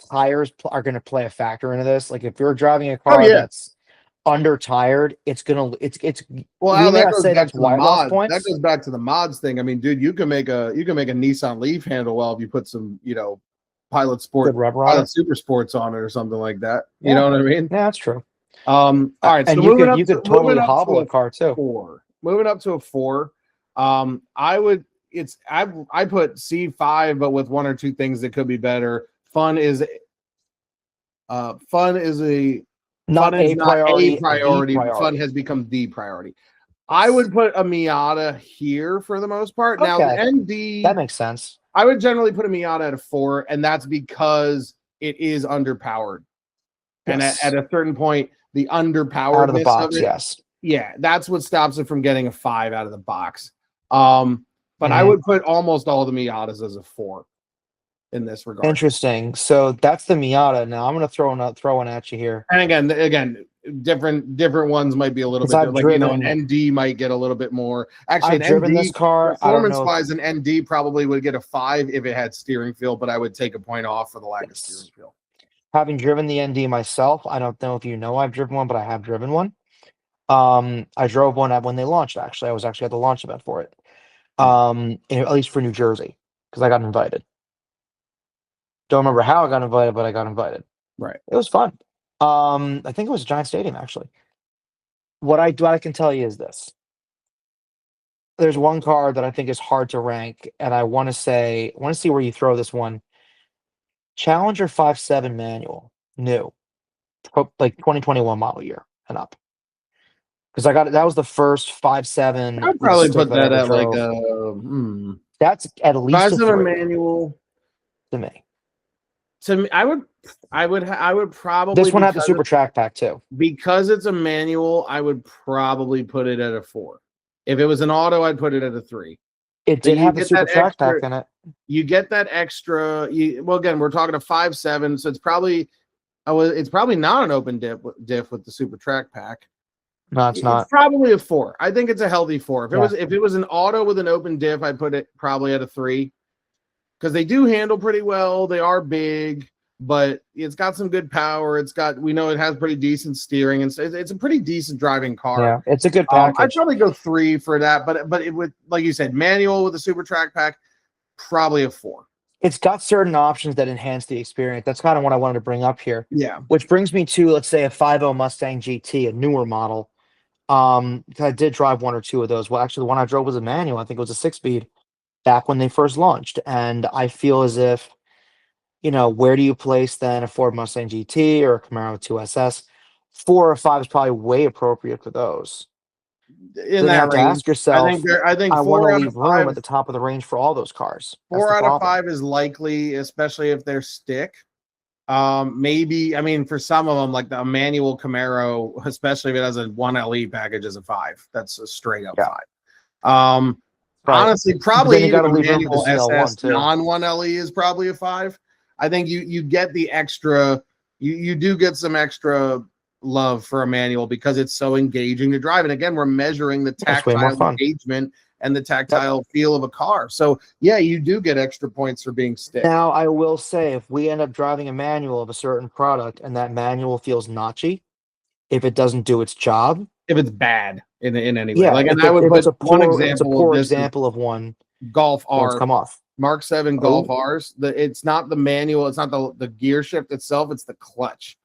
Tires are going to play a factor into this. Like if you're driving a Oh car yeah. that's under tired, it's Well, we Al, may that not goes say back that's to the why it lost mods. That points. goes back to the mods thing. I mean, dude, you can make a Nissan Leaf handle well if you put some, Pilot Good rubber on it. Super Sports on it or something like that. You Yeah. know what I mean? Yeah, that's true. All right. So And moving up you to could totally moving up hobble to a car too. 4. Moving up to a 4. I would. I put C5, but with 1 or 2 things that could be better. Fun is a Not a priority, the priority. Fun priority. has become the priority. I would put a Miata here for the most part. Now the Okay. ND, That makes sense. I would generally put a Miata at a 4, and that's because it is underpowered. And Yes. at a certain point, the underpoweredness Out of the box, of it, yes. yeah, that's what stops it from getting a 5 out of the box. But I would put almost all the Miatas as a 4 in this regard. Interesting. So that's the Miata. Now I'm going to throw one at you here. And again, different ones might be a little bit I've like driven, an ND might get a little bit more. Actually, I've driven this car. Performance wise, an ND probably would get a 5 if it had steering feel, but I would take a point off for the lack of steering feel. Having driven the ND myself, I don't know if you know I've driven one, but I have driven one. I drove one when they launched. Actually, I was actually at the launch event for it. At least for New Jersey, because I got invited. Don't remember how I got invited, but I got invited. Right. It was fun. I think it was a Giant Stadium, actually. What I can tell you is this. There's one car that I think is hard to rank, and I want to see where you throw this one. Challenger 5.7 manual, new, like 2021 model year and up. Because that was the first 5.7. I'd probably stick put that I at ever like drove. That's at least a 5.7 3 manual to me. To me, I would probably. This one had the Super Track Pack too. Because it's a manual, I would probably put it at a 4. If it was an auto, I'd put it at a 3. It did have the Super Track Pack in it. You get that extra. Well, again, we're talking a 5.7, so it's probably not an open diff with the Super Track Pack. No, it's not. It's probably a 4. I think it's a healthy 4. If Yeah. it was an auto with an open diff, I'd put it probably at a 3 because they do handle pretty well. They are big, but it's got some good power. We know it has pretty decent steering, and it's a pretty decent driving car. Yeah, it's a good package. I'd probably go 3 for that, but it would, like you said, manual with the Super Track Pack, probably a 4. It's got certain options that enhance the experience. That's kind of what I wanted to bring up here. Yeah. Which brings me to, let's say, a 5.0 Mustang GT, a newer model. I did drive 1 or 2 of those. Well, actually, the one I drove was a manual. I think it was a 6-speed back when they first launched. And I feel as if, where do you place then a Ford Mustang GT or a Camaro 2SS? 4 or 5 is probably way appropriate for those. In Then that you have to range, ask yourself, I think I 4 want to out leave of room 5 at the top of the range for all those cars. 4 out of 5 is likely, especially if they're stick. Maybe, I mean, for some of them, like the manual Camaro, especially if it has a 1 LE package, is a 5. That's a straight up 5. Right. Honestly, But probably then you got to even a leave room for the manual CL1 SS too. non-1 LE is probably a 5. I think you get the extra, you do get some extra love for a manual because it's so engaging to drive. And again, we're measuring the It's way more tactile fun. engagement and the tactile feel of a car. So yeah, you do get extra points for being stick. Now, I will say, if we end up driving a manual of a certain product and that manual feels notchy, if it doesn't do its job, If it's bad in any way. yeah, Like, and if, I would if put it's a one poor if it's a example of poor this is example of one, Golf points R. come off. Mark 7 Golf R's. It's not the manual, it's not the gear shift itself, it's the clutch.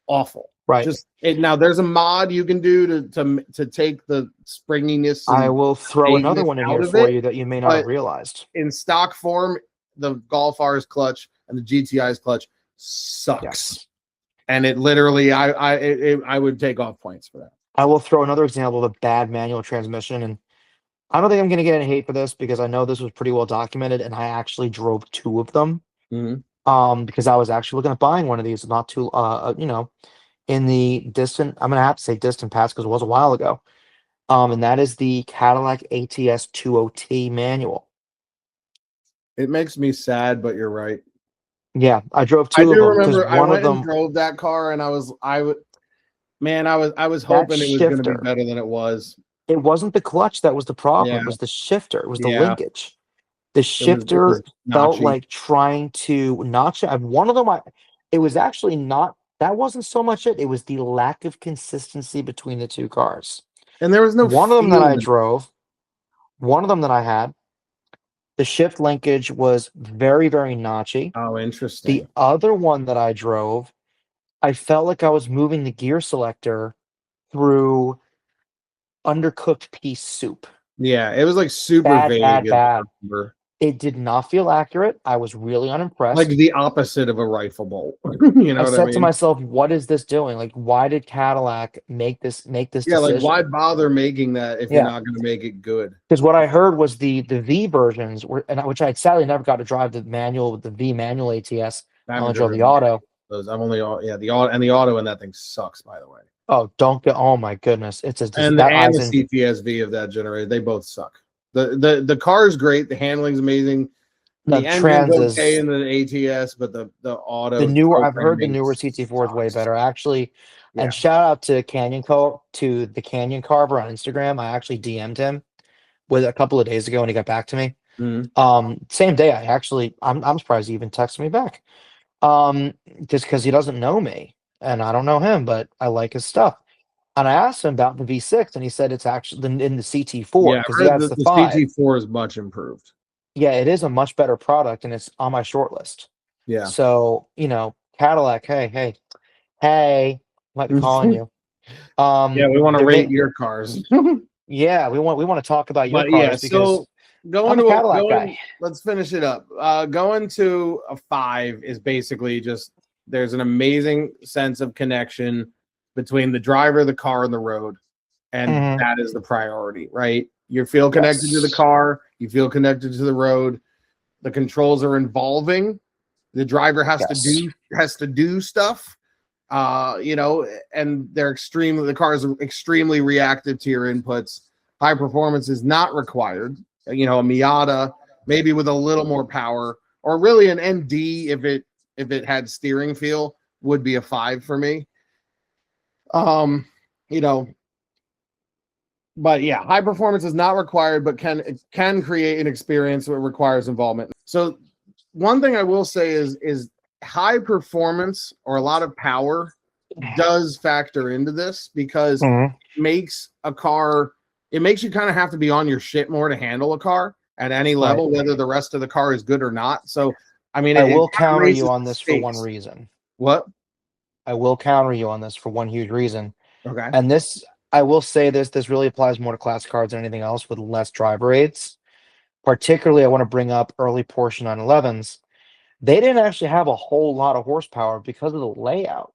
Awful. Right. Just it now there's a mod you can do to take the springiness I and will throw another vagueness one in out here of for it, you that you may not have but realized. in stock form, the Golf R's clutch and the GTI's clutch sucks. Yes. And it literally I would take off points for that. I will throw another example of a bad manual transmission, and I don't think I'm going to get any hate for this because I know this was pretty well documented, and I actually drove 2 of them. Because I was actually looking at buying one of these not too, in the distant, I'm going to have to say distant past because it was a while ago. And that is the Cadillac ATS 20T manual. It makes me sad, but you're right. Yeah, I drove I 2 of do them because remember I one of went and them, drove that car and I was that hoping it was going to be shifter, better than it was. it wasn't the clutch that was the problem. Yeah. It was the shifter. It was the Yeah. linkage. The It shifter was felt notchy. like trying to notch it. One of them, it was actually not, that wasn't so much it. It was the lack of consistency between the 2 cars. And there was no One of them that feel I in it. drove, one of them that I had, the shift linkage was very, very notchy. Oh, The interesting. other one that I drove, I felt like I was moving the gear selector through undercooked pea soup. Yeah, it was like super Bad, vague. bad, As I bad. remember. It did not feel accurate. I was really unimpressed. Like the opposite of a rifle bolt. You know I what I said to mean? myself, what is this doing? Like, why did Cadillac make this Yeah, decision? like why bother making that if you're Yeah. not going to make it good? Because what I heard was the V versions were, which I sadly never got to drive the manual with the V manual ATS. I only drove the auto. Those I've only the auto and the auto in that thing sucks, by the way. Oh, don't get! Oh my goodness, it's a And that the Eisen. CTSV of that generation, they both suck. The car is great, the handling's amazing, No, the engine's trans okay is in the ATS, but the auto the newer. I've heard the programming newer CT4 is way sucks. better, actually. Yeah. And shout out to the Canyon Carver on Instagram. I actually DM'd him with a couple of days ago, and he got back to me. Same day. I'm surprised he even texted me back. Just because he doesn't know me and I don't know him, but I like his stuff. And I asked him about the V6, and he said it's actually in the CT4 Yeah, because he has the 5. CT4 is much improved. Yeah, it is a much better product, and it's on my short list. Yeah. So, Cadillac, hey, might be calling you. Yeah, we want to rate your cars. Yeah, we want to talk about your But cars yeah, because so I'm a Cadillac guy. Let's finish it up. Going to a 5 is basically just there's an amazing sense of connection between the driver, the car, and the road, and that is the priority, right? You feel connected to the car, you feel connected to the road. The controls are involving. The driver has to do stuff. And the cars are extremely reactive to your inputs. High performance is not required. A Miata, maybe with a little more power, or really an ND if it had steering feel, would be a 5 for me. But yeah, high performance is not required, but can create an experience that requires involvement. So one thing I will say is high performance or a lot of power does factor into this because it makes you kind of have to be on your shit more to handle a car at any level, whether the rest of the car is good or not. So, I mean, I will counter you on this for one reason. What? I will counter you on this for one huge reason. Okay. And this, I will say this really applies more to classic cars than anything else with less driver aids. Particularly, I want to bring up early Porsche 911s. They didn't actually have a whole lot of horsepower because of the layout.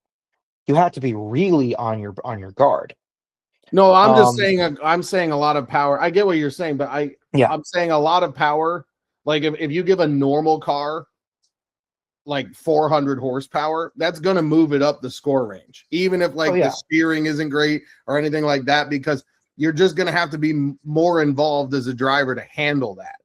You had to be really on your guard. No, I'm just saying. I'm saying a lot of power. I get what you're saying, but I'm saying a lot of power. Like if you give a normal car like 400 horsepower, that's going to move it up the score range, even if the steering isn't great or anything like that, because you're just going to have to be more involved as a driver to handle that.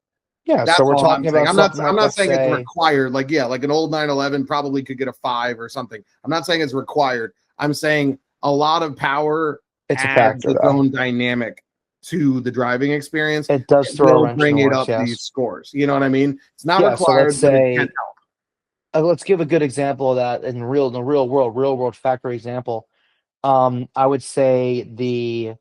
Yeah, That's so we're all talking I'm saying. about I'm not something like, let's saying it's say, required. Like, yeah, like an old 911 probably could get a 5 or something. I'm not saying it's required. I'm saying a lot of power it's a adds factor its though. own dynamic to the driving experience. It does It throw a will wrench in bring the it works, up yes. these scores. You know what I mean? It's not Yeah, so required, let's but it can say, help. let's give a good example of that in the real world factory example. I would say the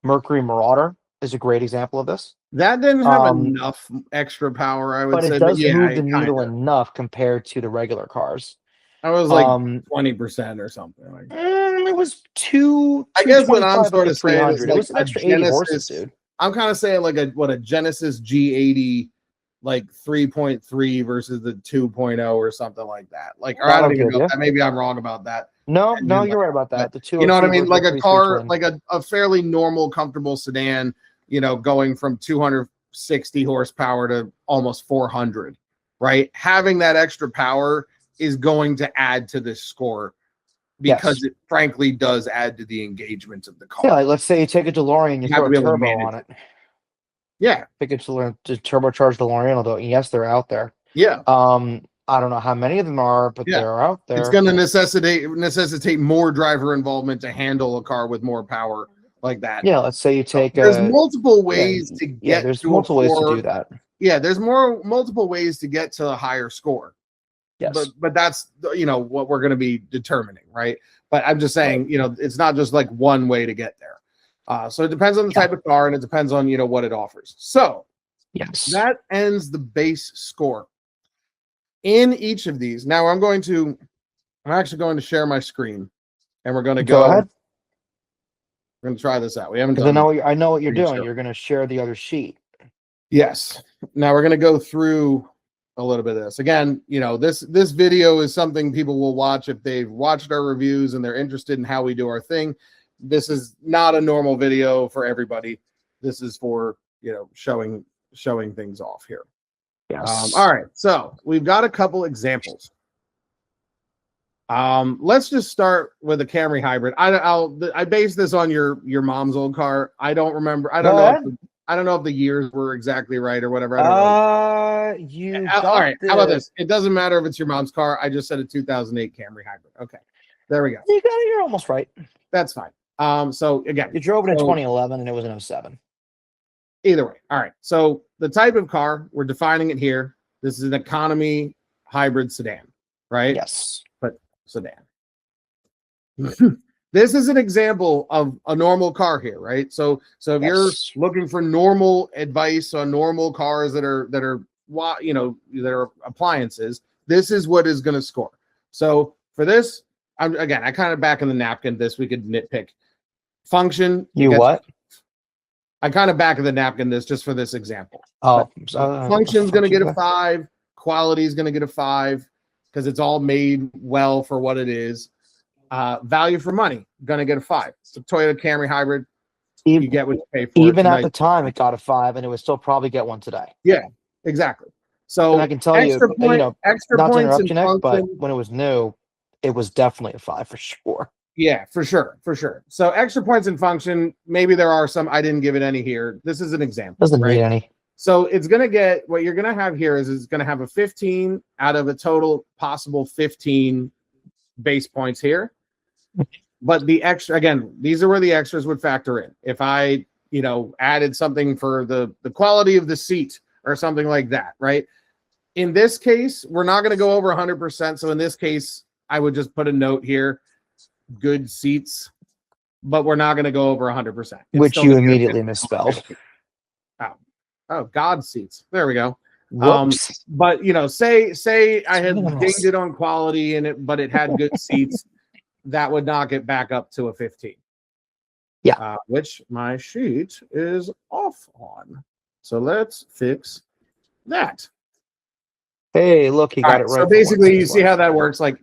Mercury Marauder is a great example of this. That didn't have Um, enough extra power, I would but it say. But does yeah, move the it kind needle of. enough compared to the regular cars. I was like Um, 20% or something. Like, it was two I two guess what twenty I'm five up sort to of saying is 300. It like was an a extra 80 horses, Genesis. dude. I'm kind of saying like a Genesis G80, like 3.3 versus the 2.0 or something like that. Like, or I That'll don't even give know if you. that. Maybe I'm wrong about that. No, Engine you're right layout, about but that. The you know what I 202 mean? versus Like the a car, 3twin. like a fairly normal, comfortable sedan, you know, going from 260 horsepower to almost 400, right? Having that extra power is going to add to this score because Yes. it frankly does add to the engagement of the car. Yeah, like let's say you take a DeLorean, you You have throw to a be able to turbo manage on it. Yeah, Pick it to learn to turbocharge DeLorean, although yes, they're out there. yeah, I don't know how many of them are, but yeah. they're out It's there. going to necessitate more driver involvement to handle a car with more power like that. Yeah, let's say you So take there's a multiple ways to yeah, get there's to a multiple ways to do 4. that. Yeah, there's multiple ways to get to a higher score. Yes. But that's what we're going to be determining, right? But I'm just saying, it's not just like one way to get there. So it depends on the type of car, and it depends on what it offers. So Yes. that ends the base score. In each of these, now I'm actually going to share my screen, and we're going to Go ahead. We're going to try this out. We haven't Because done. I know what you're doing. Sure. You're going to share the other sheet. Yes. Now we're going to go through a little bit of this. Again, this video is something people will watch if they've watched our reviews and they're interested in how we do our thing. This is not a normal video for everybody. This is for, showing things off here. Yes. All right. So we've got a couple examples. Let's just start with a Camry hybrid. I based this on your mom's old car. I don't remember. I don't know if the years were exactly right or whatever. I don't know. All right. How about this? It doesn't matter if it's your mom's car. I just said a 2008 Camry hybrid. Okay. There we go. You're almost right. That's fine. So again, you drove it in 2011 and it was an 07. Either way. All right. So the type of car, we're defining it here. This is an economy hybrid sedan, right? Yes. But sedan. This is an example of a normal car here, right? So if you're looking for normal advice on normal cars that are appliances, this is what is going to score. So for this, I kind of back in the napkin. This we could nitpick. Function. I kind of back of the napkin this just for this example. Function's going to get a 5. Quality is going to get a 5 because it's all made well for what it is. Value for money, going to get a 5. It's a Toyota Camry hybrid. You get what you pay for. Even at the time, it got a 5, and it would still probably get one today. Yeah, exactly. So and I can tell extra you, extra not to points interrupt you, Nick, but function, when it was new, it was definitely a 5 for sure. Yeah, for sure. So extra points in function. Maybe there are some. I didn't give it any here. This is an example. Doesn't need any. So it's going to get what you're going to have here is it's going to have a 15 out of a total possible 15 base points here. But the extra, again, these are where the extras would factor in. If I, added something for the quality of the seat or something like that, right? In this case, we're not going to go over 100%. So in this case, I would just put a note here. Good seats, but we're not going to go over 100%. Which you immediately misspelled. Oh, God seats. There we go. Whoops. But say I had dinged it on quality but it had good seats, that would knock it back up to a 15. Yeah. Which my sheet is off on. So let's fix that. Hey, look, he got it right. So basically, you see how that works. Like,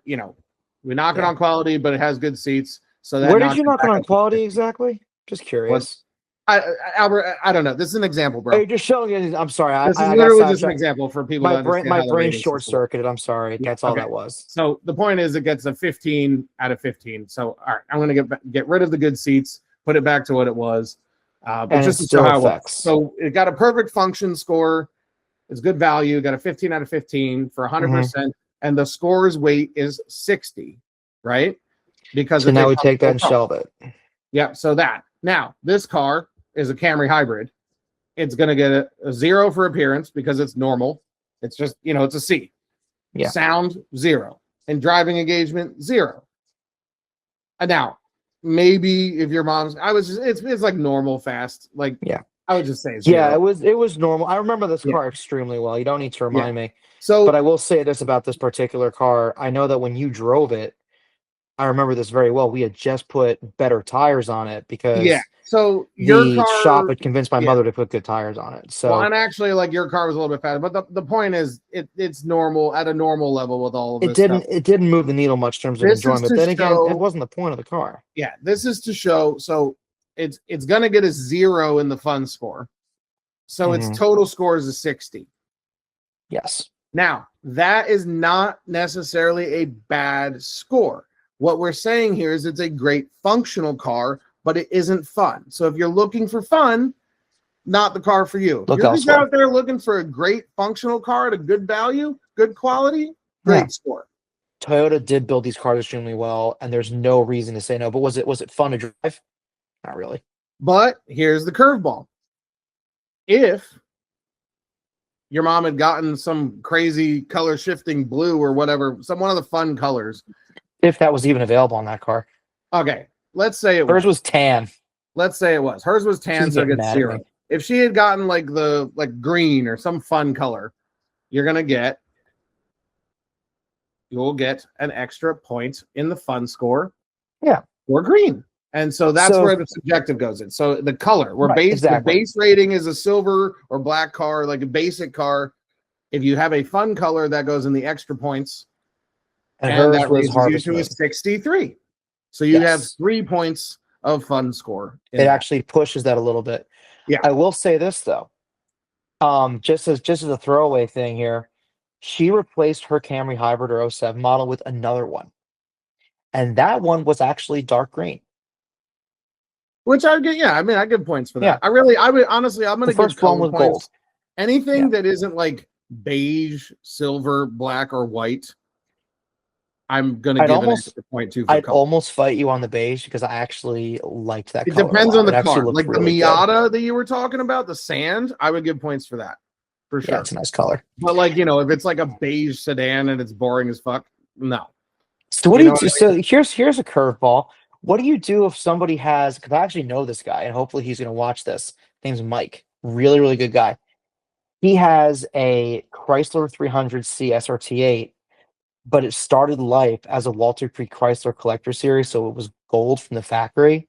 we knock it on quality, but it has good seats. So that where did you knock it on quality exactly? Just curious. Albert, I don't know. This is an example, bro. You're just showing it. I'm sorry. This is literally just an example for people. My brain short circuited. I'm sorry. That's all that was. So the point is, it gets a 15 out of 15. So all right, I'm going to get rid of the good seats, put it back to what it was. But And it just to show still how it works. affects. So it got a perfect function score. It's good value. Got a 15 out of 15 for 100%. And the score's weight is 60, right? Because So it's now a we take that and functional car. shelve it. Yeah, so that. Now, this car is a Camry hybrid. It's going to get a 0 for appearance because it's normal. It's just, it's a C. Yeah. Sound, 0. And driving engagement, 0. And now, maybe if your mom's, it's like normal fast. Like, yeah, I would just say 0. Yeah, it was normal. I remember this car extremely well. You don't need to remind me. So, but I will say this about this particular car. I know that when you drove it, I remember this very well. We had just put better tires on it because so your car, shop had convinced my mother to put good tires on it. So, well, and actually, like your car was a little bit faster, but the point is, it's normal at a normal level with all of this. It didn't move the needle much in terms of enjoyment. But then again, it wasn't the point of the car. Yeah, this is to show. So it's gonna get a 0 in the fun score. So its total score is a 60. Yes. Now that is not necessarily a bad score. What we're saying here is it's a great functional car, but it isn't fun. So if you're looking for fun, not the car for you. If you're just out there looking for a great functional car at a good value, good quality, great score. Toyota did build these cars extremely well, and there's no reason to say no. But was it fun to drive? Not really. But here's the curveball. If your mom had gotten some crazy color shifting blue or whatever, one of the fun colors. If that was even available on that car. Okay, let's say hers was tan. Let's say it was. Hers was tan, so it gets 0. If she had gotten like green or some fun color, you'll get an extra point in the fun score. Yeah. Or green. And so that's where the subjective goes in. So the color, the base rating is a silver or black car, like a basic car. If you have a fun color, that goes in the extra points. And that raises you to a 63. So you have 3 points of fun score. It actually pushes that a little bit. Yeah. I will say this though. Just as a throwaway thing here, she replaced her Camry Hybrid or 07 model with another one. And that one was actually dark green. Which I get, I give points for that. Yeah. I would honestly, I'm going to give color points. Gold. Anything that isn't like beige, silver, black, or white, I'm going to give an extra point to. I'd almost fight you on the beige because I actually liked that color. It depends on the car. Like really the Miata that you were talking about, the sand, I would give points for that. For sure. Yeah, it's a nice color. But like, if it's like a beige sedan and it's boring as fuck, no. So what do you do? So here's a curveball. What do you do if somebody has, because I actually know this guy and hopefully he's going to watch this. His name's Mike. Really, really good guy. He has a Chrysler 300C SRT8, but it started life as a Walter Creek Chrysler Collector Series, so it was gold from the factory,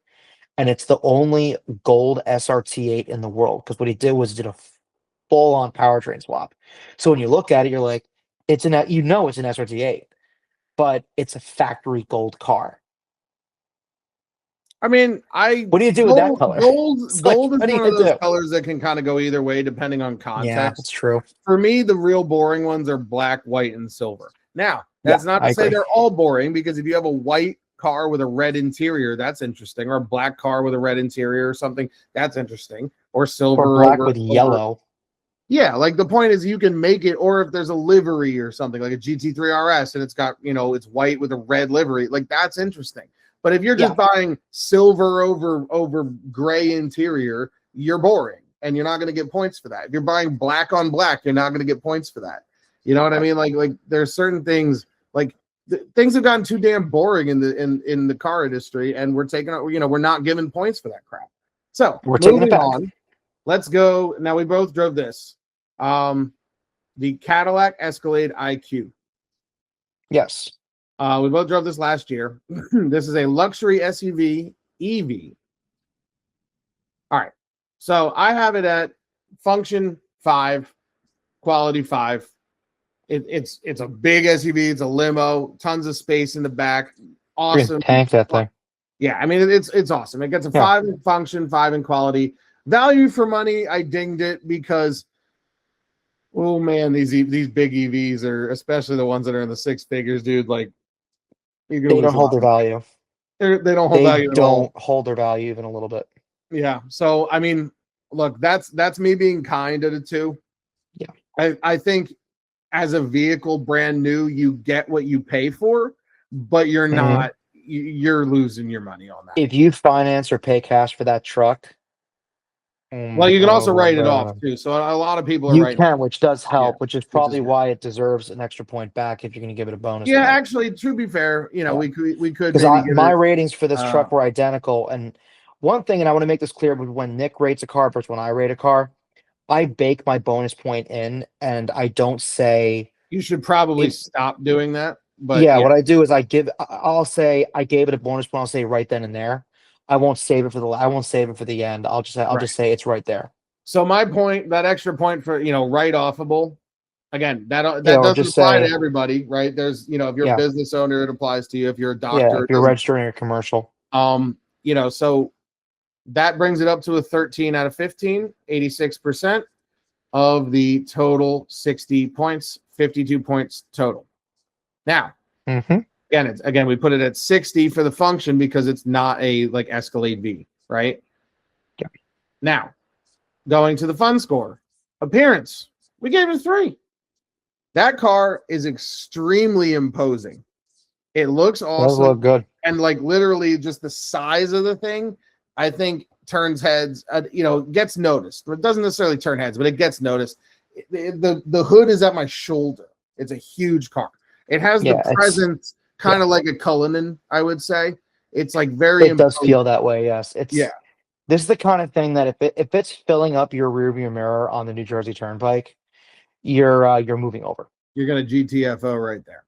and it's the only gold SRT8 in the world, because what he did was did a full-on powertrain swap. So when you look at it, you're like, it's an SRT8, but it's a factory gold car. I mean, what do you do with that color? Gold is one of those colors that can kind of go either way depending on context. Yeah, that's true. For me, the real boring ones are black, white, and silver. Now, that's not to say they're all boring, because if you have a white car with a red interior, that's interesting, or a black car with a red interior or something, that's interesting, or silver, or black with yellow. Yeah, like the point is you can make it, or if there's a livery or something like a GT3 RS and it's got, it's white with a red livery, like that's interesting. But if you're just buying silver over gray interior, you're boring, and you're not going to get points for that. If you're buying black on black, you're not going to get points for that. You know what I mean? Like there's certain things, like things have gotten too damn boring in the car industry, and we're not giving points for that crap. So we're moving on. Let's go. Now we both drove this. The Cadillac Escalade IQ. Yes. We both drove this last year. This is a luxury SUV EV. All right. So I have it at function 5, quality 5. It's a big SUV. It's a limo. Tons of space in the back. Awesome. Tank that thing. Yeah, I mean it's awesome. It gets a 5 in function, 5 in quality. Value for money, I dinged it because, oh man, these big EVs are, especially the ones that are in the 6 figures, dude. Like, they don't hold their value. They don't hold value. They don't hold their value even a little bit. Yeah. So I mean, look, that's me being kind at a 2. Yeah. I think as a vehicle brand new, you get what you pay for, but you're Mhm. not you're losing your money on that. If you finance or pay cash for that truck, Well, you can also write it off man. too. So a lot of people are You writing. can, which does Yeah, help, which is which is probably good. why it deserves an extra point back if you're going to give it a bonus Yeah, point. actually, to be fair, Yeah. we could Because maybe give my it. ratings for this Uh, truck were identical. And one thing, and I want to make this clear, but when Nick rates a car versus when I rate a car, I bake my bonus point in, and I don't say you should probably it. stop doing that. But Yeah, yeah, what I do is I'll say I gave it a bonus point. I'll say right then and there. I won't save it for I won't save it for the end. I'll right. just say it's right there. So my point, that extra point for write offable. Again, Yeah, that or doesn't just apply to say, everybody, right? There's if you're a yeah, business owner, it applies to you. If you're a yeah, doctor, if it you're doesn't. registering a commercial. So that brings it up to a 13 out of 15, 86% of the total 60 points, 52 points total. Now, Mm-hmm. again, we put it at 60 for the function because it's not a like Escalade V, right? Yeah. Now, going to the fun score. Appearance, we gave it a 3. That car is extremely imposing. It looks Does awesome. look good. And like literally just the size of the thing, I think turns heads, gets noticed. It doesn't necessarily turn heads, but it gets noticed. The hood is at my shoulder. It's a huge car. It has the Yeah, presence kind yeah, of like a Cullinan, I would say. It's like very it does imposing. feel that way. Yes, Yeah, this is the kind of thing that if it's filling up your rearview mirror on the New Jersey Turnpike, you're moving over. you're gonna GTFO right there.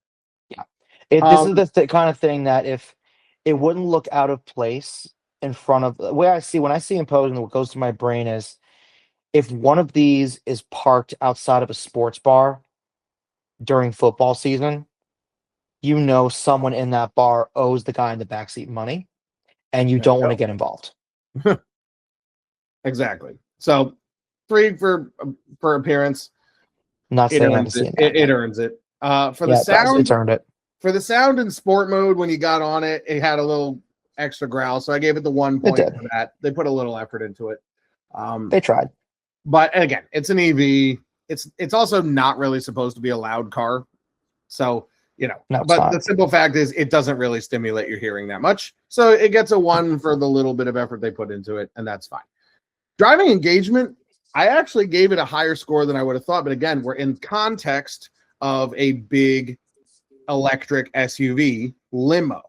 Yeah, this is Um, the kind of thing that if it wouldn't look out of place in front of the way I see when I see imposing, what goes through my brain is if one of these is parked outside of a sports bar during football season, someone in that bar owes the guy in the backseat money, and you there don't you want to get involved. go. Exactly. So 3 for appearance. Not It saying I haven't earns it. seen that. It earns it. For the Yeah, it does. It's sound, earned it. for the sound in sport mode, when you got on it, it had a little extra growl. So I gave it the 1 It point did. for that. They put a little effort into it. They tried. But again, it's an EV. It's also not really supposed to be a loud car. So, No, it's but the not. simple fact is it doesn't really stimulate your hearing that much. So it gets a 1 for the little bit of effort they put into it, and that's fine. Driving engagement, I actually gave it a higher score than I would have thought. But again, we're in context of a big electric SUV limo,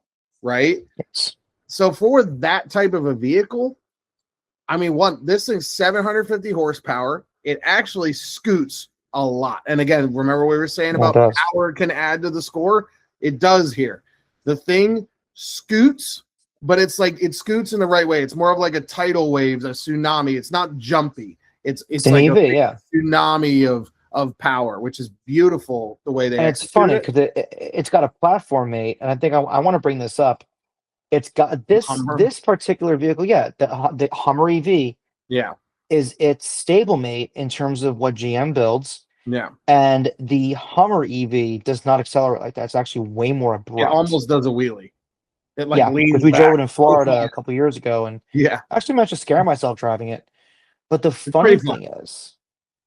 right? Yes. So for that type of a vehicle, I mean, this thing's 750 horsepower. It actually scoots a lot. And again, remember we were saying It about does. power can add to the score? It does here. The thing scoots, but it's like it scoots in the right way. It's more of like a tidal waves, a tsunami. It's not jumpy. It's It's an like a EV, big yeah. tsunami of power, which is beautiful the way they And it's execute funny it. because it's got a platform mate, and I think I want to bring this up. It's got Hummer. this particular vehicle, yeah, the Hummer EV Yeah. is its stablemate in terms of what GM builds, Yeah. and the Hummer EV does not accelerate like that. It's actually way more It abrupt. almost does a wheelie. It like Yeah, because leans we drove back. it in Florida a couple years ago, and Yeah. I actually managed to scare myself driving it. But It's pretty fun.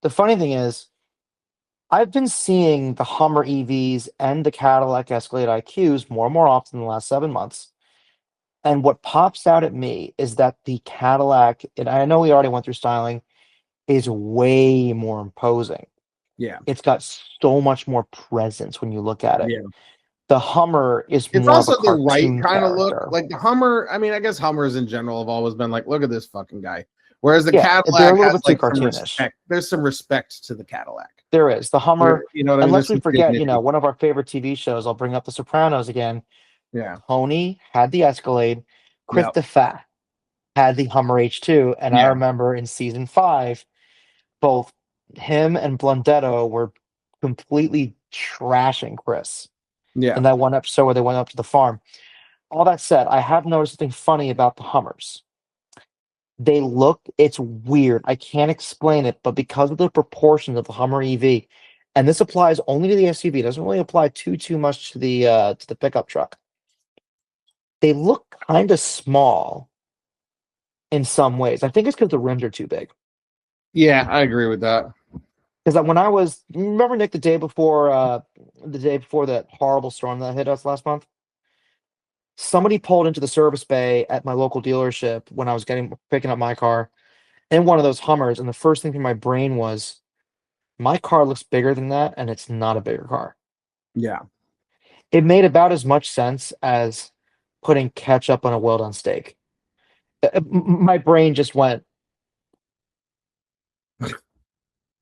the funny thing is, I've been seeing the Hummer EVs and the Cadillac Escalade IQs more and more often in the last 7 months. And what pops out at me is that the Cadillac, and I know we already went through styling, is way more imposing. Yeah. It's got so much more presence when you look at it. Yeah. The Hummer is It's more of a also the right cartoon kind of look. character. Like the Hummer, I mean, I guess Hummers in general have always been like, look at this fucking guy. Whereas the Yeah, they're a Cadillac little has bit too like some cartoonish. respect. There's some respect to the Cadillac. There is. The Hummer, You know what I mean? unless There's we some forget, dignity. one of our favorite TV shows, I'll bring up The Sopranos again. Yeah. Tony had the Escalade. Chris Yep. DeFat had the Hummer H2. And I Yeah. remember in season 5, both him and Blundetto were completely trashing Chris Yeah. in that one episode where they went up to the farm. All that said, I have noticed something funny about the Hummers. It's weird. I can't explain it, but because of the proportions of the Hummer EV, and this applies only to the SUV, it doesn't really apply too much to the pickup truck. They look kind of small in some ways. I think it's because the rims are too big. Yeah, I agree with that. Because when I was, remember Nick, the day before that horrible storm that hit us last month, somebody pulled into the service bay at my local dealership when I was picking up my car in one of those Hummers, and the first thing through my brain was, my car looks bigger than that, and it's not a bigger car. Yeah. It made about as much sense as putting ketchup on a well-done steak. My brain just went,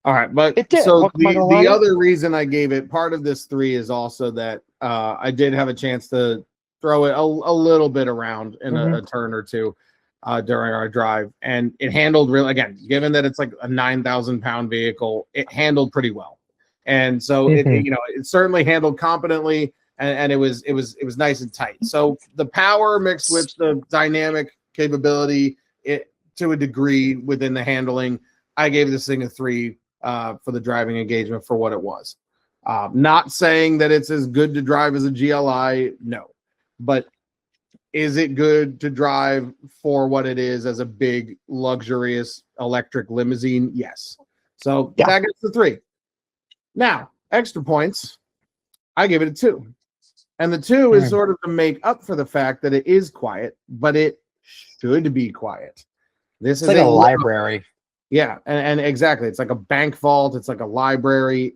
All right, but it did. so What am I gonna lie the to you? other reason I gave it part of this 3 is also that I did have a chance to throw it a little bit around in a turn or two during our drive, and it handled really, again, given that it's like a 9,000-pound vehicle, it handled pretty well, and so it certainly handled competently, and it was nice and tight. So the power mixed with the dynamic capability, it to a degree within the handling, I gave this thing a 3. For the driving engagement for what it was. Not saying that it's as good to drive as a GLI, no. But is it good to drive for what it is as a big, luxurious electric limousine? Yes. So that gets the 3. Now, extra points, I give it a 2. And the 2 is sort of to make up for the fact that it is quiet, but it should be quiet. This is like a library. Yeah, and exactly. It's like a bank vault. It's like a library.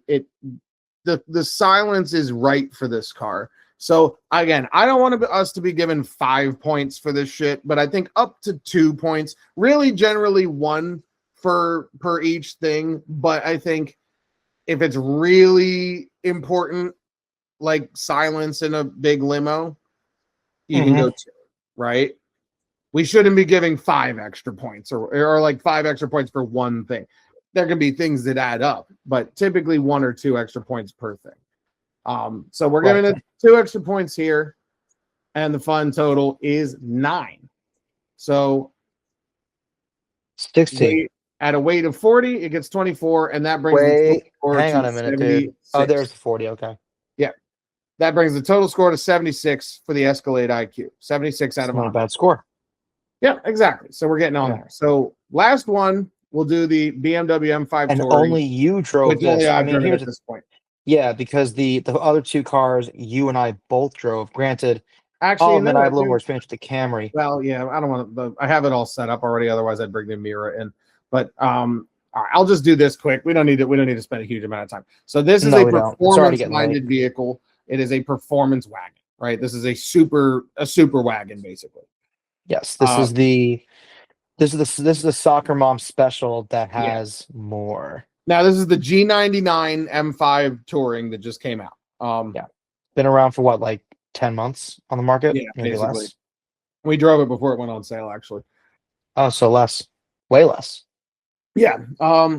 The silence is right for this car. So again, I don't want us to be given 5 points for this shit, but I think up to 2 points. Really, generally 1 per each thing. But I think if it's really important, like silence in a big limo, you can go 2, right? We shouldn't be giving 5 extra points or like 5 extra points for one thing. There can be things that add up, but typically 1 or 2 extra points per thing. So we're giving it 2 extra points here, and the fun total is 9. So 16. At a weight of 40, it gets 24, and that brings the total score hang to on a minute, 76. dude. Oh, there's the 40. Okay. Yeah. That brings the total score to 76 for the Escalade IQ. 76 out of 100. Not a bad score. Yeah, exactly. So we're getting on there. So last one, we'll do the BMW M5 and Touring. Only you drove this. I mean, here's at this point. Yeah, because the other 2 cars you and I both drove. Granted, actually, I have a little more experience with the Camry. Well, yeah, I don't want to. I have it all set up already. Otherwise, I'd bring the Mira in. But all right, I'll just do this quick. We don't need to spend a huge amount of time. So this is a performance-minded vehicle. It is a performance wagon, right? This is a super wagon, basically. Yes, this is the soccer mom special that has more. Now this is the G99 M5 Touring that just came out. Been around for what, like 10 months on the market? Yeah, maybe basically. Less. We drove it before it went on sale, actually. Oh, so less, way less. Yeah.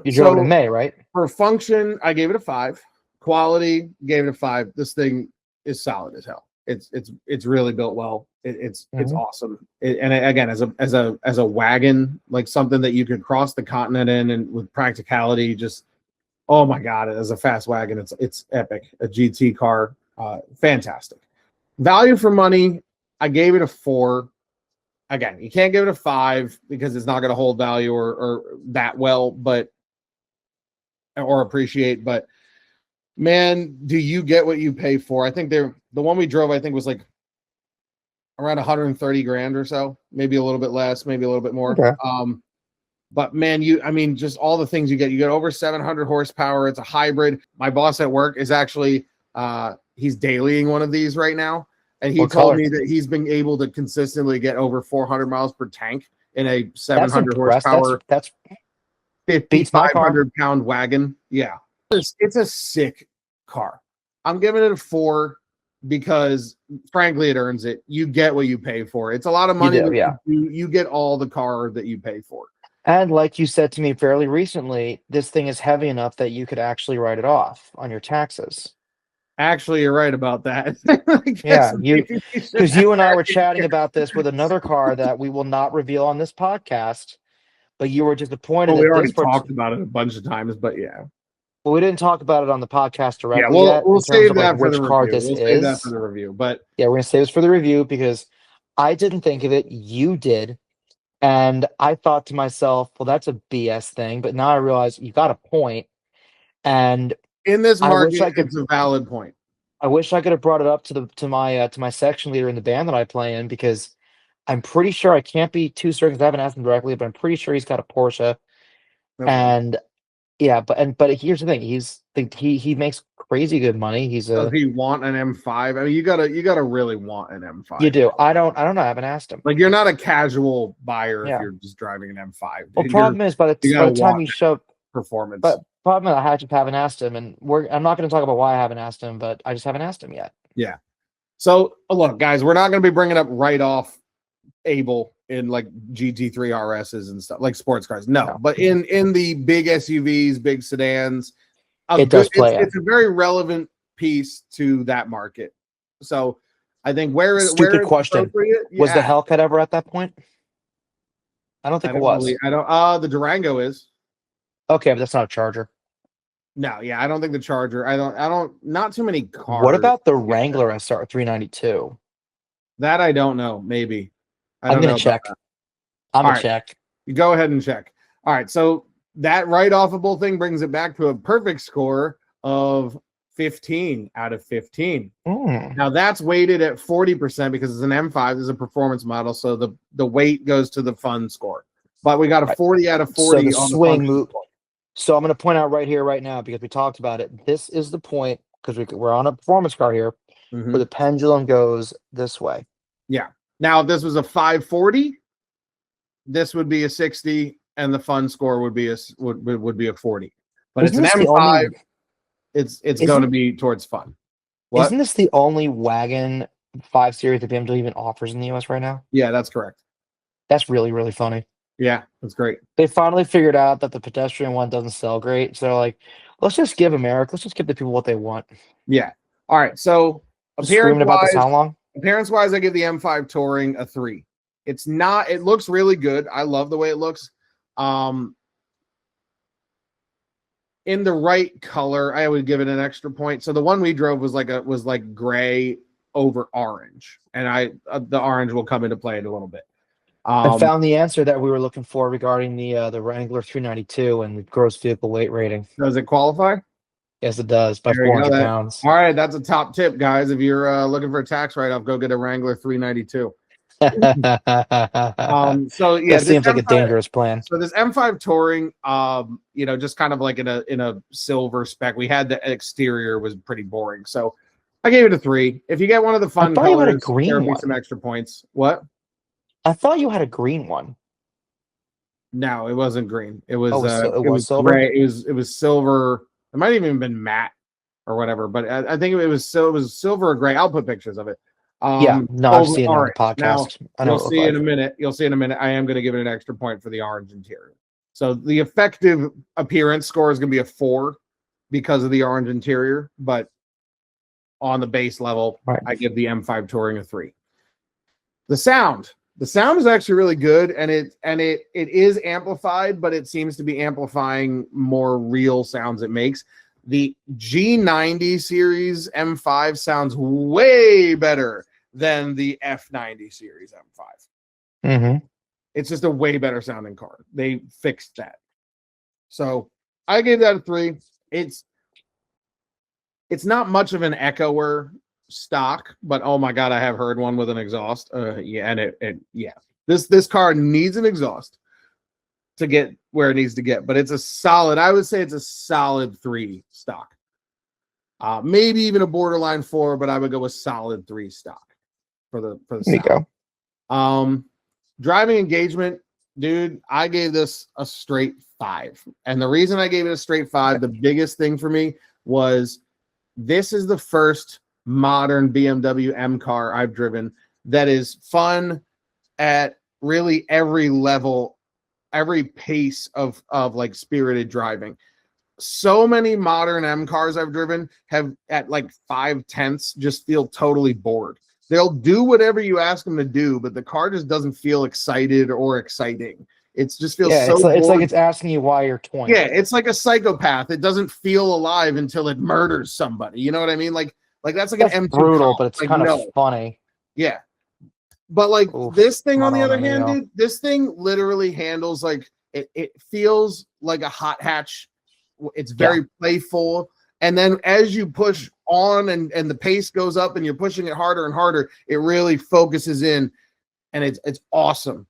You drove it in May, right? For function, I gave it a 5. Quality, gave it a 5. This thing is solid as hell. It's really built well. It's awesome. And again, as a wagon, like something that you could cross the continent in, and with practicality, just oh my god, as a fast wagon, it's epic. A GT car, fantastic. Value for money, I gave it a 4. Again, you can't give it a 5 because it's not going to hold value or that well, or appreciate. But man, do you get what you pay for? I think the one we drove, I think, was like around 130 grand or so, maybe a little bit less, maybe a little bit more. Okay. But man, just all the things you get over 700 horsepower. It's a hybrid. My boss at work is actually, he's dailying one of these right now. And he told me that he's been able to consistently get over 400 miles per tank in a 700 horsepower. That's 5,500-pound wagon. Yeah. It's a sick car. I'm giving it a 4 because, frankly, it earns it. You get what you pay for. It's a lot of money. You get all the car that you pay for. And like you said to me fairly recently, this thing is heavy enough that you could actually write it off on your taxes. Actually, you're right about that. Because you and I were chatting about this with another car that we will not reveal on this podcast, but you were disappointed. We already talked about it a bunch of times, but yeah. Well, we didn't talk about it on the podcast directly. We'll save that for the review. Save that for the review. But yeah, we're gonna save this for the review because I didn't think of it. You did, And I thought to myself, well, that's a BS thing. But now I realize you got a point. And In this I wish market, I could. it's a valid point. I wish I could have brought it up to my section leader in the band that I play in, because I'm pretty sure, I can't be too certain 'cause I haven't asked him directly, but I'm pretty sure he's got a Porsche. That's fine. And yeah, but here's the thing: he makes crazy good money. He's Does a he want an M5? I mean, you gotta really want an You M5. do. I don't know. I haven't asked him. Like, you're not a casual buyer if Yeah. you're just driving an M5. Well, problem is, You by gotta the time want you show, performance. but problem is, I just haven't asked him, and I'm not going to talk about why I haven't asked him, but I just haven't asked him yet. Yeah. So look, guys, we're not going to be bringing up right off Abel in like GT3 RSs and stuff, like sports cars. No, but in the big SUVs, big sedans, it's a very relevant piece to that market. So I think where Stupid question. Was the Hellcat ever at that point? I don't think it was. I don't. The Durango is. Okay, but that's not a Charger. No, yeah, I don't think the Charger. I don't. Not too many cars. What about the Wrangler SR 392? That I don't know. Maybe. I'm gonna check. I'm gonna check. You go ahead and check. All right, so that write-offable thing brings it back to a perfect score of 15 out of 15. Now that's weighted at 40% because it's an M5, is a performance model, so the weight goes to the fun score. But we got a 40 out of 40 so the on swing the move. So I'm going to point out right here, right now, because we talked about it. This is the point, because we're on a performance car here, where the pendulum goes this way. Yeah. Now, if this was a 540, this would be a 60, and the fun score would be a 40. But it's an M5. It's going to be towards fun. What? Isn't this the only wagon 5 Series that BMW even offers in the US right now? Yeah, that's correct. That's really, really funny. Yeah, that's great. They finally figured out that the pedestrian one doesn't sell great. So they're like, let's just give the people what they want. Yeah. All right. So screaming about this how long? Appearance-wise, I give the M5 Touring a 3. It's not. It looks really good. I love the way it looks. In the right color, I would give it an extra point. So the one we drove was like gray over orange, and the orange will come into play in a little bit. I found the answer that we were looking for regarding the Wrangler 392 and the gross vehicle weight rating. Does it qualify? Yes, it does, by 400 pounds. All right, that's a top tip, guys. If you're looking for a tax write-off, go get a Wrangler 392. So yeah, that seems like a dangerous plan. So this M5 Touring, just kind of like in a silver spec. We had the exterior was pretty boring, so I gave it a 3. If you get one of the fun colors, there will be some extra points. What? I thought you had a green one. No, it wasn't green. It was it was silver. Gray. It was silver. It might even have been matte or whatever, but I think it was silver or gray. I'll put pictures of it. Yeah, no, I've seen it on the podcast. Now, you'll see in a minute. You'll see in a minute. I am going to give it an extra point for the orange interior. So the effective appearance score is going to be a 4 because of the orange interior, but on the base level, I give the M5 Touring a 3. The sound is actually really good, and it is amplified, but it seems to be amplifying more real sounds it makes. The G90 series M5 sounds way better than the F90 series M5. It's just a way better sounding car. They fixed that. So I gave that a 3. It's not much of an echoer stock, but oh my god, I have heard one with an exhaust. This car needs an exhaust to get where it needs to get, but I would say it's a solid 3 stock. Maybe even a borderline 4, but I would go with solid 3 stock for the there you go. Driving engagement, dude, I gave this a straight 5. And the reason I gave it a straight 5, the biggest thing for me was this is the first modern BMW M car I've driven that is fun at really every level, every pace of like spirited driving. So many modern M cars I've driven have at like 5/10 just feel totally bored. They'll do whatever you ask them to do, but the car just doesn't feel excited or exciting. It just feels it's like it's asking you why you're toying. Yeah, it's like a psychopath. It doesn't feel alive until it murders somebody. You know what I mean? Like that's like an M2 brutal, comp. but it's kind of funny. Yeah. But like Oof, this thing, on the Mono other hand, Neo. dude, this thing literally handles like it feels like a hot hatch. It's very playful. And then as you push on and the pace goes up and you're pushing it harder and harder, it really focuses in, and it's awesome.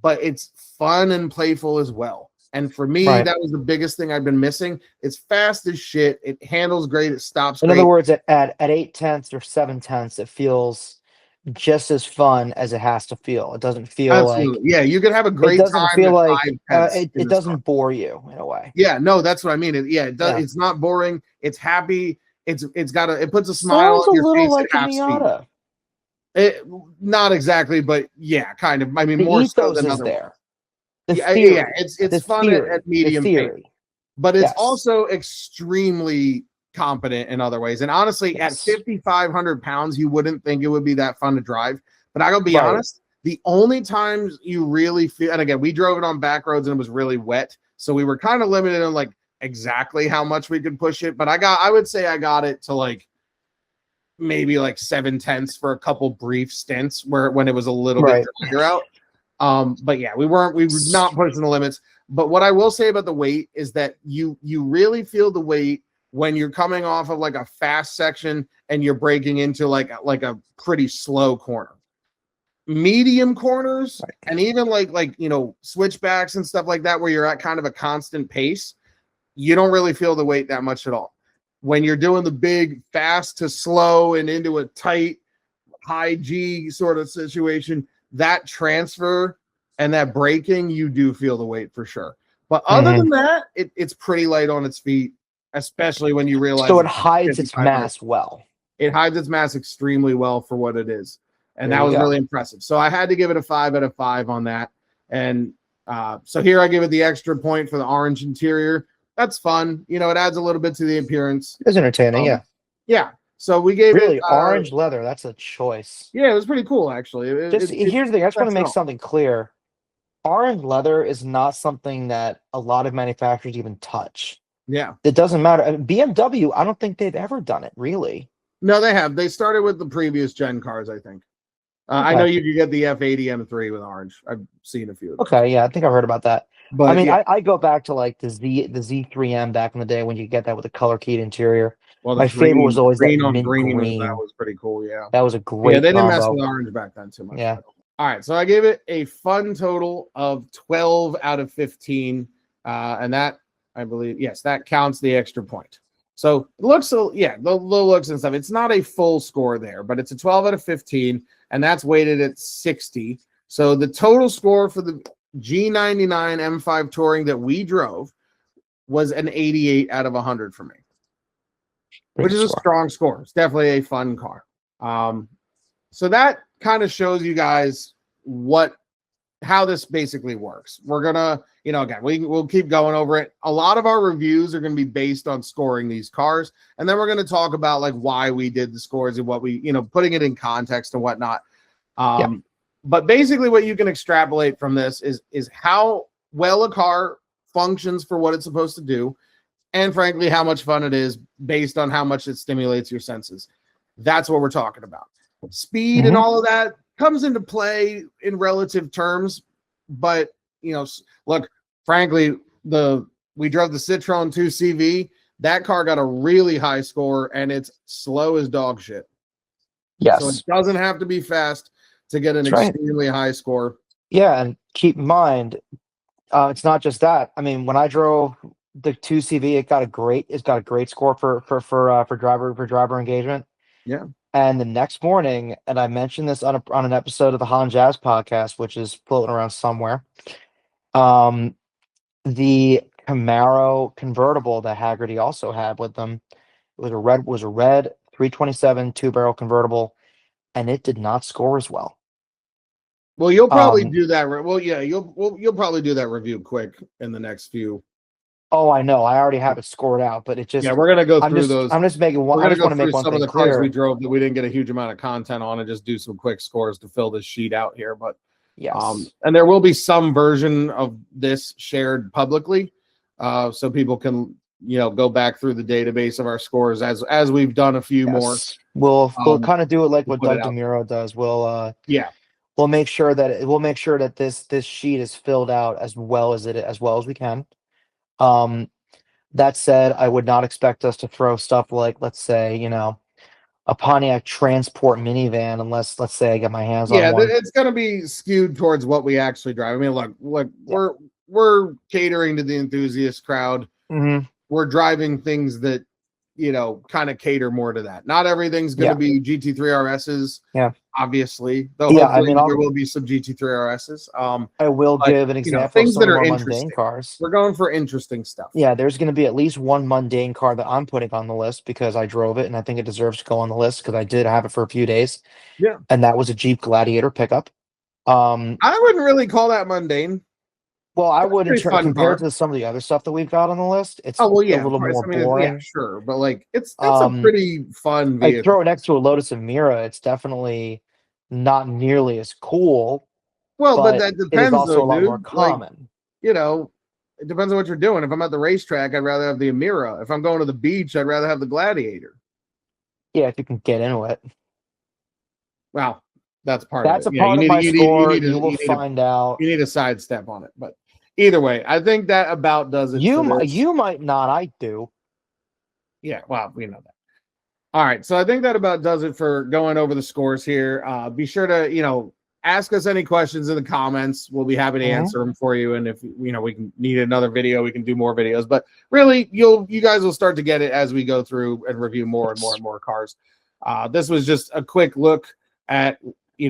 But it's fun and playful as well. And for me, Right. that was the biggest thing I've been missing. It's fast as shit. It handles great. It stops In great. other words, at 8/10 or 7/10, it feels just as fun as it has to feel. It doesn't feel Absolutely. Yeah, you could have a it great doesn't time feel at like 5/10 it in this car. doesn't bore you in a way. Yeah, no, that's what I mean. It does. Yeah. It's not boring. It's happy. It puts a smile Sounds on a your little face like at a half speed. Miata. Not exactly, but yeah, kind of. I mean, The more so ethos than is other ones. there. The Yeah, theory. yeah. It's the fun theory. at The medium pace, theory. but it's Yes. also extremely competent in other ways. And honestly, at Yes. 5,500 pounds, you wouldn't think it would be that fun to drive. But I gotta be Right. honest, the only times you really feel, and again, we drove it on back roads and it was really wet, so we were kind of limited on like exactly how much we could push it. But I would say I got it to like maybe like 7/10 for a couple brief stints when it was a little Right. bit drier out. But yeah, we were not pushing the limits. But what I will say about the weight is that you really feel the weight when you're coming off of like a fast section and you're breaking into like a pretty slow corner. Medium corners Right. and even like switchbacks and stuff like that where you're at kind of a constant pace, you don't really feel the weight that much at all. When you're doing the big fast to slow and into a tight high G sort of situation, that transfer and that braking, you do feel the weight for sure. But other than that, it's pretty light on its feet, especially when you realize So it hides its 5,500. mass well. It hides its mass extremely well for what it is. And There that you was go. really impressive. So I had to give it a 5 out of 5 on that. And so here I give it the extra point for the orange interior. That's fun. It adds a little bit to the appearance. It's entertaining, yeah. Yeah. So we gave Really, it orange leather, that's a choice. Yeah, it was pretty cool actually. Here's the thing, I just want to make something. something clear. Orange leather is not something that a lot of manufacturers even touch. Yeah. It doesn't matter. BMW, I don't think they've ever done it, really. No, they have. They started with the previous gen cars, I think. I Okay. know you could get the F80 M3 with orange. I've seen a few of them. Okay, yeah, I think I've heard about that. But I mean, yeah, I go back to like the Z3M back in the day when you get that with the color keyed interior. well, My favorite was always that green on mint green. green. That was pretty cool. Yeah. That was a great Yeah, they didn't mess combo. with orange back then too much. Yeah. All right, so I gave it a fun total of 12 out of 15, and that I believe, yes, that counts the extra point. So looks, yeah, the looks and stuff. It's not a full score there, but it's a 12 out of 15, and that's weighted at 60. So the total score for the G99 M5 Touring that we drove was an 88 out of 100 for me, which is a strong score. It's definitely a fun car. So that kind of shows you guys how this basically works. We're gonna, again, we'll keep going over it. A lot of our reviews are going to be based on scoring these cars, and then we're going to talk about like why we did the scores and what we, putting it in context and whatnot. But basically, what you can extrapolate from this is how well a car functions for what it's supposed to do, and frankly, how much fun it is based on how much it stimulates your senses. That's what we're talking about. Speed and all of that comes into play in relative terms, but look, frankly, we drove the Citroen 2CV. That car got a really high score, and it's slow as dog shit. Yes. So it doesn't have to be fast to get an extremely high score. Yeah, and keep in mind, it's not just that. I mean, when I drove the 2CV, it's got a great score for driver engagement. Yeah. And the next morning, and I mentioned this on an episode of the Han Jazz podcast, which is floating around somewhere. The Camaro convertible that Haggerty also had with them was a red 327 2-barrel convertible, and it did not score as well. Well, you'll probably do that. Well, yeah, you'll probably do that review quick in the next few. Oh, I know. I already have it scored out, but it just we're gonna go through those. I'm just making one. I just want to make one some thing of the cars clear. we drove that we didn't get a huge amount of content on, and just do some quick scores to fill this sheet out here. But yes, and there will be some version of this shared publicly, so people can go back through the database of our scores as we've done a few more. We'll kind of do it like what put Doug it out. DeMuro does. We'll we'll make sure that this sheet is filled out as well as we can. That said, I would not expect us to throw stuff like, let's say, a Pontiac Transport minivan, unless, let's say, I get my hands on Yeah, one. it's going to be skewed towards what we actually drive. I mean, look, Yeah. we're catering to the enthusiast crowd. Mhm. We're driving things that kind of cater more to that. Not everything's going to be GT3 RSs. Yeah. Obviously, though. Yeah, Hopefully I mean, there will be some GT3 RSs. I will But, give an example of things some that of the are more interesting. mundane cars. We're going for interesting stuff. Yeah, there's going to be at least one mundane car that I'm putting on the list because I drove it and I think it deserves to go on the list because I did have it for a few days. Yeah. And that was a Jeep Gladiator pickup. I wouldn't really call that mundane. Well, I would compared car. to some of the other stuff that we've got on the list. It's Oh well, yeah, a little more boring. yeah, sure, but like it's a pretty fun vehicle. I throw it next to a Lotus Emira. It's definitely not nearly as cool. Well, but that it is depends, also though, a lot dude. more common. Like, it depends on what you're doing. If I'm at the racetrack, I'd rather have the Emira. If I'm going to the beach, I'd rather have the Gladiator. Yeah, if you can get into it. Well, that's part That's of it. a part of my score. You will need find out. You need a sidestep on it, but either way, I think that about does it. You might not. I do. Yeah, well, we know that. All right, so I think that about does it for going over the scores here. Be sure to ask us any questions in the comments. We'll be happy to answer them for you. And if we can need another video, we can do more videos. But really, you guys will start to get it as we go through and review more and more and more cars. This was just a quick look at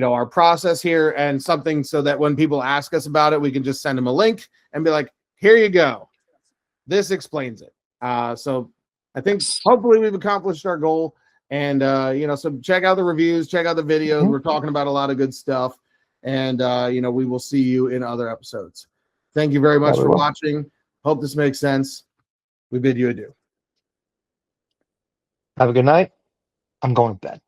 our process here and something so that when people ask us about it, we can just send them a link and be like, here you go. This explains it. So I think hopefully we've accomplished our goal. And so check out the reviews, check out the videos. We're talking about a lot of good stuff. And we will see you in other episodes. Thank you very much for watching. Hope this makes sense. We bid you adieu. Have a good night. I'm going to bed.